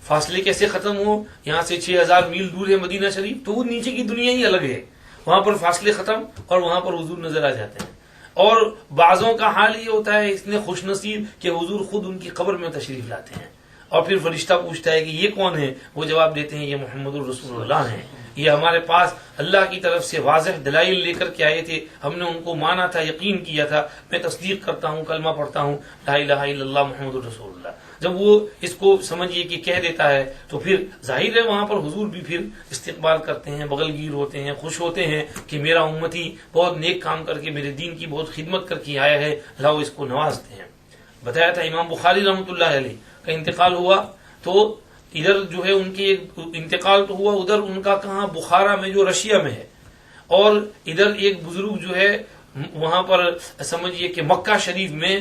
فاصلے کیسے ختم ہو؟ یہاں سے 6000 میل دور ہے مدینہ شریف، تو وہ نیچے کی دنیا ہی الگ ہے، وہاں پر فاصلے ختم اور وہاں پر حضور نظر آ جاتے ہیں۔ اور بعضوں کا حال یہ ہوتا ہے اتنے خوش نصیب کہ حضور خود ان کی قبر میں تشریف لاتے ہیں، اور پھر فرشتہ پوچھتا ہے کہ یہ کون ہے؟ وہ جواب دیتے ہیں یہ محمد الرسول اللہ ہیں، یہ ہمارے پاس اللہ کی طرف سے واضح دلائل لے کر کے آئے تھے، ہم نے ان کو مانا تھا، یقین کیا تھا، میں تصدیق کرتا ہوں، کلمہ پڑھتا ہوں لا الہ الا اللہ محمد الرسول اللہ۔ جب وہ اس کو سمجھیے کہ کہہ دیتا ہے تو پھر ظاہر ہے وہاں پر حضور بھی پھر استقبال کرتے ہیں، بغل گیر ہوتے ہیں، خوش ہوتے ہیں کہ میرا امتی بہت نیک کام کر کے میرے دین کی بہت خدمت کر کے آیا ہے، لاؤ اس کو نوازتے ہیں۔ بتایا تھا امام بخاری رحمۃ اللہ علیہ کا انتقال ہوا تو ادھر جو ہے ان کے انتقال تو ہوا، ادھر ان کا کہاں بخارا میں جو رشیا میں ہے، اور ادھر ایک بزرگ جو ہے وہاں پر سمجھیے کہ مکہ شریف میں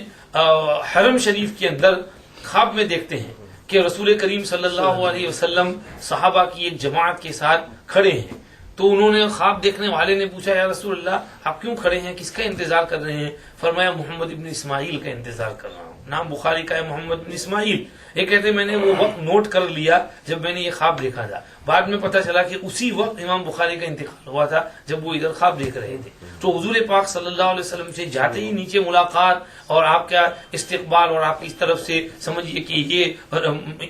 حرم شریف کے اندر خواب میں دیکھتے ہیں کہ رسول کریم صلی اللہ علیہ وسلم صحابہ کی ایک جماعت کے ساتھ کھڑے ہیں۔ تو انہوں نے خواب دیکھنے والے نے پوچھا یا رسول اللہ آپ کیوں کھڑے ہیں، کس کا انتظار کر رہے ہیں؟ فرمایا محمد ابن اسماعیل کا انتظار کر رہا ہوں۔ نام بخاری کا ہے محمد بن اسماعیل۔ یہ کہتے میں نے وہ وقت نوٹ کر لیا جب میں نے یہ خواب دیکھا تھا، بعد میں پتہ چلا کہ اسی وقت امام بخاری کا انتقال ہوا تھا جب وہ ادھر خواب دیکھ رہے تھے۔ تو حضور پاک صلی اللہ علیہ وسلم سے جاتے ہی نیچے ملاقات اور آپ کا استقبال اور آپ کی طرف سے سمجھیے کہ یہ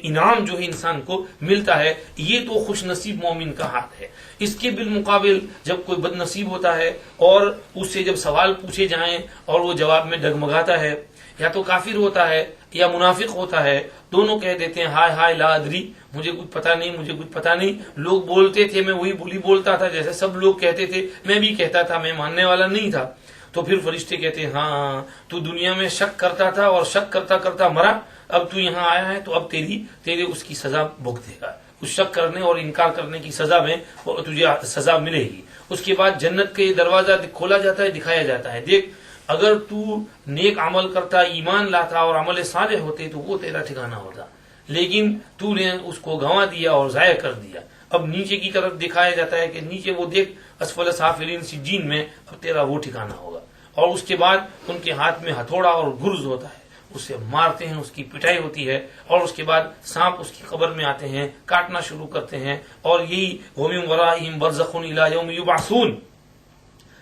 انعام جو ہے انسان کو ملتا ہے، یہ تو خوش نصیب مومن کا حال ہے۔ اس کے بالمقابل جب کوئی بد نصیب ہوتا ہے اور اس سے جب سوال پوچھے جائیں اور وہ جواب میں ڈگمگاتا ہے، یا تو کافر ہوتا ہے یا منافق ہوتا ہے، دونوں کہہ دیتے ہیں ہائے ہائے لا ادری، مجھے کچھ پتا نہیں، مجھے کچھ پتا نہیں، لوگ بولتے تھے میں وہی بولی بولتا تھا جیسے سب لوگ کہتے تھے، میں بھی کہتا تھا، میں ماننے والا نہیں تھا۔ تو پھر فرشتے کہتے ہیں ہاں تو دنیا میں شک کرتا تھا اور شک کرتا کرتا مرا، اب تو یہاں آیا ہے تو اب تیرے اس کی سزا بھگتے گا، اس شک کرنے اور انکار کرنے کی سزا میں تجھے سزا ملے گی۔ اس کے بعد جنت کا یہ دروازہ کھولا جاتا ہے، دکھایا جاتا ہے، دیکھ اگر تو نیک عمل کرتا، ایمان لاتا اور عمل صالح ہوتے تو وہ تیرا ٹھکانہ ہوتا، لیکن تو نے اس کو گنوا دیا اور ضائع کر دیا۔ اب نیچے کی طرف دکھایا جاتا ہے کہ نیچے وہ دیکھ اسفل سافلین سجین میں، اب تیرا وہ ٹھکانہ ہوگا۔ اور اس کے بعد ان کے ہاتھ میں ہتھوڑا اور گرز ہوتا ہے، اسے مارتے ہیں، اس کی پٹائی ہوتی ہے، اور اس کے بعد سانپ اس کی قبر میں آتے ہیں، کاٹنا شروع کرتے ہیں، اور یہی وَمِن وَرَائِهِمْ بَرْزَخٌ إِلَىٰ يَوْمِ يُبْعَثُونَ۔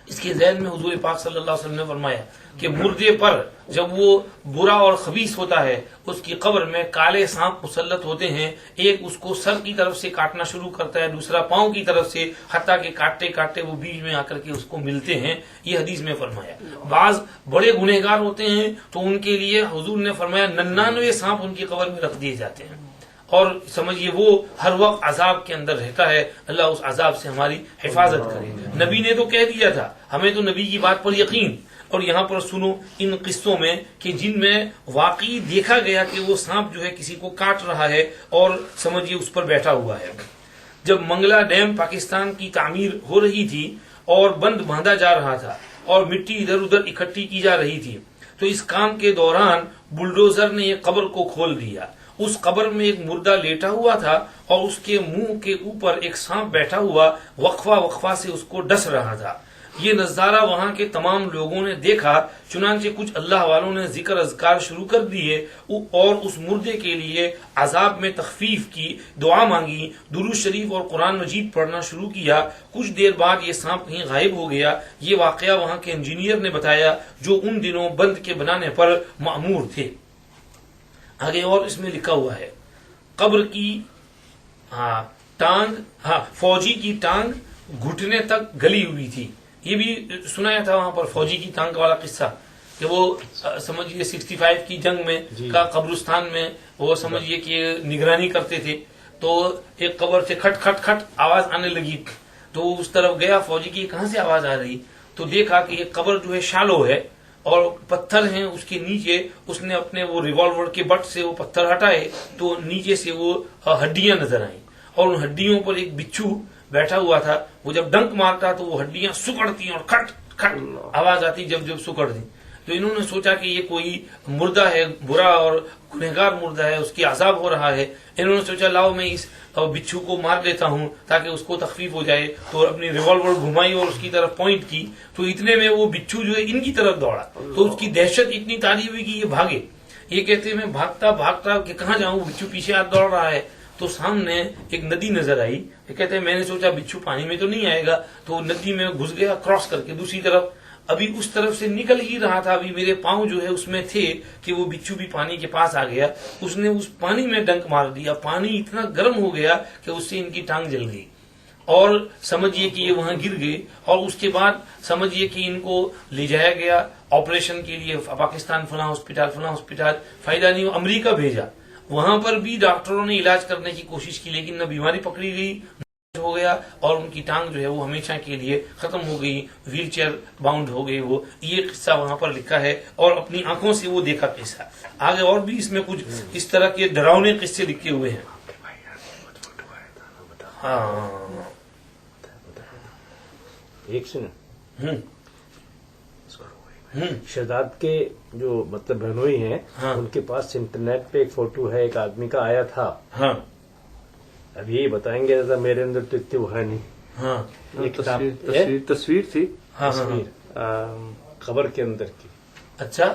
اس کے ذہن میں حضور پاک صلی اللہ علیہ وسلم نے فرمایا کہ مردے پر جب وہ برا اور خبیث ہوتا ہے اس کی قبر میں کالے سانپ مسلط ہوتے ہیں، ایک اس کو سر کی طرف سے کاٹنا شروع کرتا ہے، دوسرا پاؤں کی طرف سے، حتیٰ کہ کاٹتے کاٹتے وہ بیچ میں آ کر کے اس کو ملتے ہیں۔ یہ حدیث میں فرمایا۔ بعض بڑے گنہگار ہوتے ہیں تو ان کے لیے حضور نے فرمایا 99 سانپ ان کی قبر میں رکھ دیے جاتے ہیں، اور سمجھیے وہ ہر وقت عذاب کے اندر رہتا ہے، اللہ اس عذاب سے ہماری حفاظت کرے۔ نبی نے تو کہہ دیا تھا، ہمیں تو نبی کی بات پر یقین، اور یہاں پر سنو ان قصوں میں کہ جن میں واقعی دیکھا گیا کہ وہ سانپ جو ہے کسی کو کاٹ رہا ہے اور سمجھیے اس پر بیٹھا ہوا ہے. جب منگلا ڈیم پاکستان کی تعمیر ہو رہی تھی اور بند باندھا جا رہا تھا اور مٹی ادھر ادھر اکٹھی کی جا رہی تھی تو اس کام کے دوران بلڈوزر نے ایک قبر کو کھول دیا. اس قبر میں ایک مردہ لیٹا ہوا تھا اور اس کے منہ کے اوپر ایک سانپ بیٹھا ہوا وقفہ وقفہ سے اس کو ڈس رہا تھا. یہ نظارہ وہاں کے تمام لوگوں نے دیکھا. چنانچہ کچھ اللہ والوں نے ذکر اذکار شروع کر دیے اور اس مردے کے لیے عذاب میں تخفیف کی دعا مانگی, درود شریف اور قرآن مجید پڑھنا شروع کیا. کچھ دیر بعد یہ سانپ کہیں غائب ہو گیا. یہ واقعہ وہاں کے انجینئر نے بتایا جو ان دنوں بند کے بنانے پر مأمور تھے. آگے اور اس میں لکھا ہوا ہے قبر کی ٹانگ فوجی کی ٹانگ گھٹنے تک گلی ہوئی تھی. یہ بھی سنایا تھا وہاں پر فوجی کی ٹانگ والا قصہ کہ وہ سمجھیے 65 کی جنگ میں کا قبرستان میں وہ سمجھیے کہ نگرانی کرتے تھے تو ایک قبر سے کھٹ کھٹ کھٹ آواز آنے لگی تو اس طرف گیا فوجی کی کہاں سے آواز آ رہی تو دیکھا کہ یہ قبر جو ہے شالو ہے اور پتھر ہیں اس کے نیچے. اس نے اپنے وہ ریوالور کے بٹ سے وہ پتھر ہٹائے تو نیچے سے وہ ہڈیاں نظر آئیں اور ان ہڈیوں پر ایک بچھو بیٹھا ہوا تھا. وہ جب ڈنک مارتا تو وہ ہڈیاں سکڑتی اور کھٹ کھٹ آواز آتی جب جب سکڑتی. تو انہوں نے سوچا کہ یہ کوئی مردہ ہے برا اور گنہگار مردہ ہے اس کی عذاب ہو رہا ہے. انہوں نے سوچا لاؤ میں اس بچھو کو مار دیتا ہوں تاکہ اس کو تخفیف ہو جائے. تو اپنی ریوالور گھمائی اور اس کی طرف پوائنٹ کی تو اتنے میں وہ بچھو جو ہے ان کی طرف دوڑا تو اس کی دہشت اتنی تاری ہوئی کہ یہ بھاگے. یہ کہتے ہیں میں بھاگتا بھاگتا کہ کہاں جاؤں بچھو پیچھے ہاتھ دوڑ رہا ہے. تو سامنے ایک ندی نظر آئی. یہ کہتے ہیں میں نے سوچا بچھو پانی میں تو نہیں آئے گا تو ندی میں گھس گیا کراس کر کے دوسری طرف. ابھی اس طرف سے نکل ہی رہا تھا ابھی میرے پاؤں جو ہے اس میں تھے کہ وہ بچھو بھی پانی کے پاس آ گیا. اس نے اس پانی میں ڈنک مار دیا. پانی اتنا گرم ہو گیا کہ اس سے ان کی ٹانگ جل گئی اور سمجھیے کہ یہ وہاں گر گئے. اور اس کے بعد سمجھیے کہ ان کو لے جایا گیا آپریشن کے لیے پاکستان فلاں ہاسپٹل فائدہ نہیں. امریکہ بھیجا. وہاں پر بھی ڈاکٹروں نے علاج کرنے کی کوشش کی لیکن نہ بیماری پکڑی گئی ہو گیا اور ان کی ٹانگ جو ہے وہ ہمیشہ کے لیے ختم ہو گئی. ویل چیئر باؤنڈ ہو گئی. وہ یہ قصہ وہاں پر لکھا ہے اور اپنی آنکھوں سے وہ دیکھا قصہ. آگے اور بھی اس میں کچھ اس طرح کے ڈراؤنے قصے لکھے ہوئے ہیں. ہاں ایک سن شہزاد کے جو مطلب بہنوئی ہیں ان کے پاس انٹرنیٹ پہ ایک فوٹو ہے ایک آدمی کا آیا تھا. ہاں اب یہی بتائیں گے میرے اندر تو اتنی وہ ہے نہیں. ہاں تصویر تھی خبر کے اندر کی. اچھا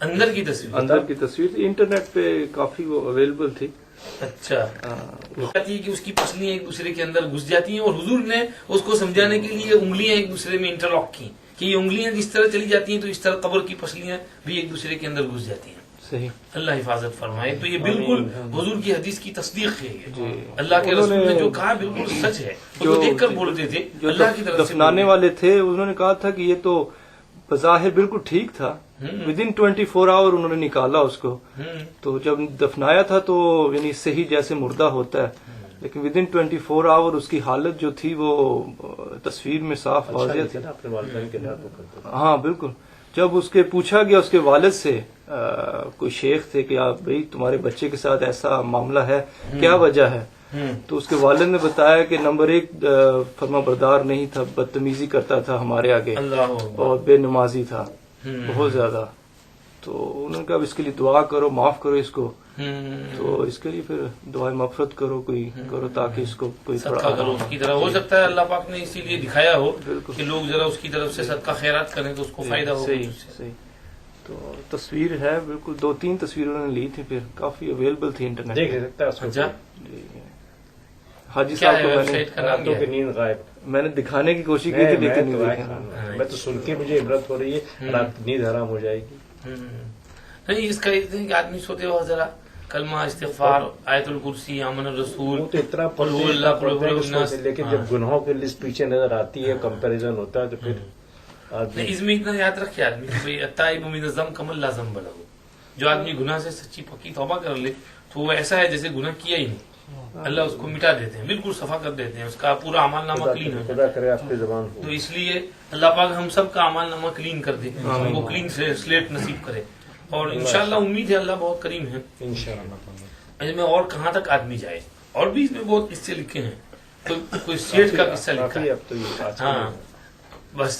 اندر کی تصویر اندر کی تصویر تھی انٹرنیٹ پہ کافی وہ اویلیبل تھی. اچھا کہتی ہے کہ اس کی پسلیاں ایک دوسرے کے اندر گھس جاتی ہیں اور حضور نے اس کو سمجھانے کے لیے انگلیاں ایک دوسرے میں انٹرلاک کی کہ یہ انگلیاں جس طرح چلی جاتی ہیں تو اس طرح قبر کی پسلیاں بھی ایک دوسرے کے اندر گھس جاتی ہیں. صحیح. اللہ حفاظت فرمائے. تو یہ بالکل حضور کی حدیث کی تصدیق ہے. اللہ کے رسول نے جو کہا بالکل سچ ہے. وہ دیکھ کر بولتے تھے جو اللہ کی طرف سے دفنانے والے تھے انہوں نے کہا تھا کہ یہ تو بظاہر بالکل ٹھیک تھا. ودن 24 آور انہوں نے نکالا اس کو. تو جب دفنایا تھا تو یعنی صحیح جیسے مردہ ہوتا ہے لیکن ودن 24 آور اس کی حالت جو تھی وہ تصویر میں صاف واضح تھی. اپنے والدین کے لیے ہاں بالکل. جب اس کے پوچھا گیا اس کے والد سے کوئی شیخ تھے کہ آپ بھائی تمہارے بچے کے ساتھ ایسا معاملہ ہے کیا وجہ ہے تو اس کے والد نے بتایا کہ نمبر 1 فرما بردار نہیں تھا بدتمیزی کرتا تھا ہمارے آگے اور بے نمازی تھا بہت زیادہ. تو انہوں نے کہا اس کے لیے دعا کرو معاف کرو اس کو. تو اس کے لیے پھر دعائیں مغفرت کرو کوئی کرو تاکہ اس کو کوئی صدقہ کرو اس کی طرح. ہو سکتا ہے اللہ پاک نے اسی لیے دکھایا ہو کہ لوگ ذرا اس کی طرف سے صدقہ خیرات کریں تو اس کو فائدہ ہو. صحیح. تو تصویر ہے بالکل 2-3 تصویریں انہوں نے لی تھی پھر کافی اویلیبل تھی انٹرنیٹ. دیکھ سکتا ہے اس کو. اچھا حاجی صاحب کو ویب سائٹ کا نام کیا ہے؟ نیند غائب. میں نے دکھانے کی کوشش کی تھی لیکن نہیں دیکھا. میں تو سن کے مجھے عبرت ہو رہی ہے رات نیند حرام ہو جائے گی. نہیں اس کا یہ کہ آدمی سوتے وقت ذرا کلمہ استغفار آیت الکرسی آمن الرسول وہ تو اتنا قل هو اللہ قل هو الناس. لیکن جب گناہوں کی لسٹ پیچھے نظر آتی ہے کمپیریزن ہوتا ہے تو پھر نہیں اس میں اتنا یاد رکھے آدمی کہ بھئی التائب من الذنب کمن لا ذنب له. جو آدمی گناہ سے سچی پکی توبہ کر لے تو وہ ایسا ہے جیسے گناہ کیا ہی نہیں. اللہ اس کو مٹا دیتے ہیں، بالکل صفا کر دیتے ہیں، اس کا پورا اعمال نامہ کلین ہو جاتا ہے۔ خدا کرے آپ کی زبان تو ہو۔ اس لیے اللہ پاک ہم سب کا اعمال نامہ کلین کر دے، ہم کو کلین سلیٹ نصیب کرے، اور انشاءاللہ امید ہے اللہ بہت کریم ہے۔ انشاءاللہ میں اور کہاں تک آدمی جائے، اور بھی اس میں بہت قصے لکھے ہیں، کوئی سیٹ کا قصہ لکھا ہے۔ اب تو یہ آج ہاں بس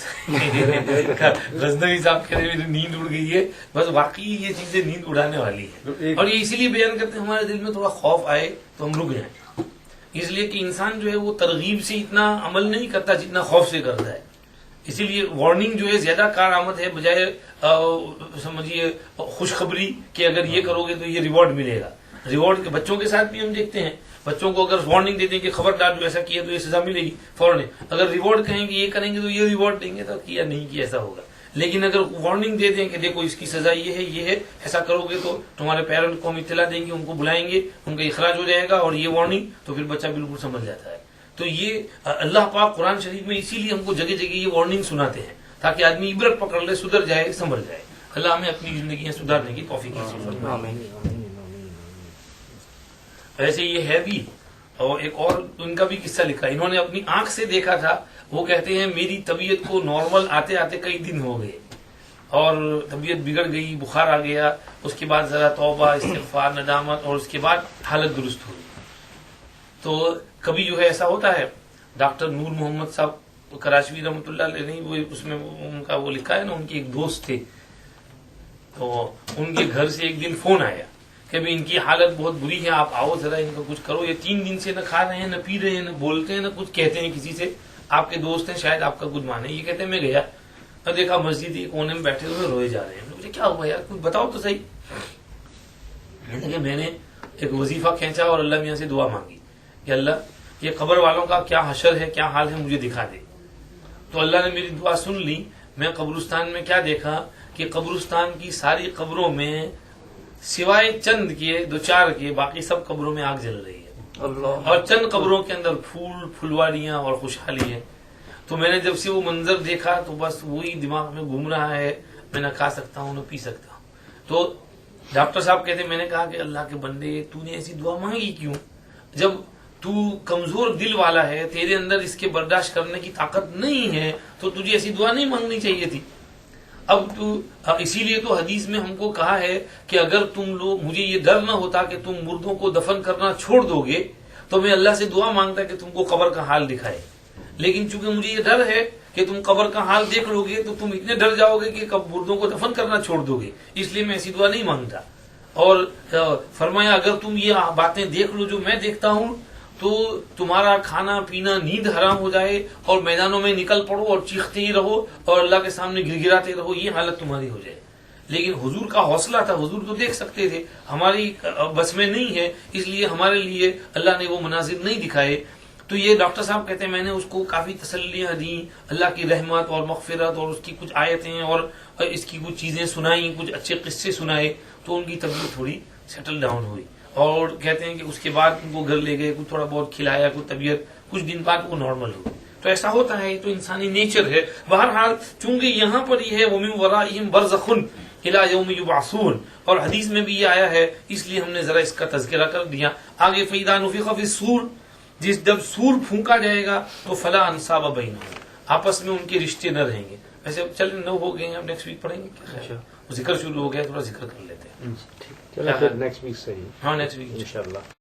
غزنوی صاحب کہہ رہے میری نیند اڑ گئی ہے، بس واقعی یہ چیزیں نیند اڑانے والی ہے، اور یہ اسی لیے بیان کرتے ہیں ہمارے دل میں تھوڑا خوف آئے تو ہم رک جائیں، اس لیے کہ انسان جو ہے وہ ترغیب سے اتنا عمل نہیں کرتا جتنا خوف سے کرتا ہے، اسی لیے وارننگ جو ہے زیادہ کارآمد ہے بجائے سمجھیے خوشخبری کہ اگر یہ کرو گے تو یہ ریوارڈ ملے گا۔ ریوارڈ کے بچوں کے ساتھ بھی ہم دیکھتے ہیں، بچوں کو اگر وارننگ دیتے ہیں کہ خبردار جو ایسا کیا تو یہ سزا ملے گی فوراً، اگر ریوارڈ کہیں کہ یہ کریں گے تو یہ ریوارڈ دیں گے، تو کیا نہیں کیا ایسا ہوگا، لیکن اگر وارننگ دے دیں کہ دیکھو اس کی سزا یہ ہے، ایسا کرو گے تو تمہارے پیرنٹ کو ہم اطلاع دیں گے، ان کو بلائیں گے، ان کا اخراج ہو جائے گا، اور یہ وارننگ، تو پھر بچہ بالکل سمجھ جاتا ہے۔ تو یہ اللہ پاک قرآن شریف میں اسی لیے ہم کو جگہ جگہ یہ وارننگ سناتے ہیں تاکہ آدمی عبرت پکڑ لے، سدھر جائے، سمجھ جائے۔ اللہ ہمیں اپنی زندگیاں سدھارنے کی توفیق نصیب فرمائے۔ آمین۔ ایسے یہ ہے بھی، اور ایک اور ان کا بھی قصہ لکھا، انہوں نے اپنی آنکھ سے دیکھا تھا، وہ کہتے ہیں میری طبیعت کو نارمل آتے آتے کئی دن ہو گئے، اور طبیعت بگڑ گئی، بخار آ گیا، اس کے بعد ذرا توبہ، استغفار، ندامت، اور اس کے بعد حالت درست ہوئی۔ تو کبھی جو ہے ایسا ہوتا ہے، ڈاکٹر نور محمد صاحب کراچوی رحمۃ اللہ علیہ نہیں، وہ اس میں ان کا وہ لکھا ہے نا، ان کے ایک دوست تھے، تو ان کے گھر سے ایک دن فون آیا کہ بھی ان کی حالت بہت بری ہے، آپ آؤ ذرا ان کا کچھ کرو، یہ 3 دن سے نہ کھا رہے ہیں، نہ پی رہے ہیں، نہ بولتے ہیں، نہ کچھ کہتے ہیں کسی سے، آپ کے دوست ہیں، شاید آپ کا کچھ مانے۔ یہ کہتے ہیں میں گیا اور دیکھا مسجد ایک کونے میں بیٹھے ہوئے روئے جا رہے ہیں، مجھے کیا ہوا یار، کچھ بتاؤ تو صحیح۔ میں نے ایک وظیفہ کھینچا اور اللہ میاں سے دعا مانگی کہ اللہ یہ قبر والوں کا کیا حشر ہے، کیا حال ہے، مجھے دکھا دے۔ تو اللہ نے میری دعا سن لی۔ میں قبرستان میں کیا دیکھا کہ قبرستان کی ساری قبروں میں سوائے چند کے 2-4 کے باقی سب قبروں میں آگ جل رہی ہے، اللہ، اور چند قبروں کے اندر پھول پھلواریاں اور خوشحالی ہے۔ تو میں نے جب سے وہ منظر دیکھا تو بس وہی دماغ میں گھوم رہا ہے، میں نہ کھا سکتا ہوں نہ پی سکتا ہوں۔ تو ڈاکٹر صاحب کہتے ہیں میں نے کہا کہ اللہ کے بندے تو نے ایسی دعا مانگی کیوں؟ جب تو کمزور دل والا ہے، تیرے اندر اس کے برداشت کرنے کی طاقت نہیں ہے، تو تجھے ایسی دعا نہیں مانگنی چاہیے تھی۔ اب تو اسی لیے تو حدیث میں ہم کو کہا ہے کہ اگر تم لوگ، مجھے یہ ڈر نہ ہوتا کہ تم مردوں کو دفن کرنا چھوڑ دو گے تو میں اللہ سے دعا مانگتا کہ تم کو قبر کا حال دکھائے، لیکن چونکہ مجھے یہ ڈر ہے کہ تم قبر کا حال دیکھ لو گے تو تم اتنے ڈر جاؤ گے کہ کب مردوں کو دفن کرنا چھوڑ دو گے، اس لیے میں ایسی دعا نہیں مانگتا۔ اور فرمایا اگر تم یہ باتیں دیکھ لو جو میں دیکھتا ہوں تو تمہارا کھانا پینا نیند حرام ہو جائے، اور میدانوں میں نکل پڑو اور چیختے ہی رہو اور اللہ کے سامنے گر گراتے رہو، یہ حالت تمہاری ہو جائے۔ لیکن حضور کا حوصلہ تھا، حضور تو دیکھ سکتے تھے، ہماری بس میں نہیں ہے، اس لیے ہمارے لیے اللہ نے وہ مناظر نہیں دکھائے۔ تو یہ ڈاکٹر صاحب کہتے ہیں میں نے اس کو کافی تسلیاں دیں، اللہ کی رحمت اور مغفرت اور اس کی کچھ آیتیں اور اس کی کچھ چیزیں سنائیں، کچھ اچھے قصے سنائے، تو ان کی طبیعت تھوڑی سیٹل ڈاؤن ہوئی۔ اور کہتے ہیں کہ اس کے بعد ان کو گھر لے گئے، کچھ تھوڑا بہت کھلایا، کچھ طبیعت کچھ دن بعد وہ نارمل ہو گئی۔ تو ایسا ہوتا ہے، یہ تو انسانی نیچر ہے۔ بہرحال چونکہ یہاں پر یہ ہے وَمِن وَرَائِهِمْ بَرْزَخٌ إِلَىٰ يَوْمِ يُبْعَثُونَ، اور حدیث میں بھی یہ آیا ہے، اس لیے ہم نے ذرا اس کا تذکرہ کر دیا۔ آگے فَإِذَا نُفِخَ فِي الصُّورِ، جب سور پھونکا جائے گا تو فَلَا أَنْسَابَ بَيْنَهُمْ، آپس میں ان کے رشتے نہ رہیں گے۔ ویسے چلیں 9 ہو گئے ہیں، اب نیکسٹ ویک پڑھیں گے، ذکر شروع ہو گیا، تھوڑا ذکر کر لیتے ہیں۔ چلو پھر نیکسٹ ویک صحیح، ہاں نیکسٹ ویک انشاءاللہ۔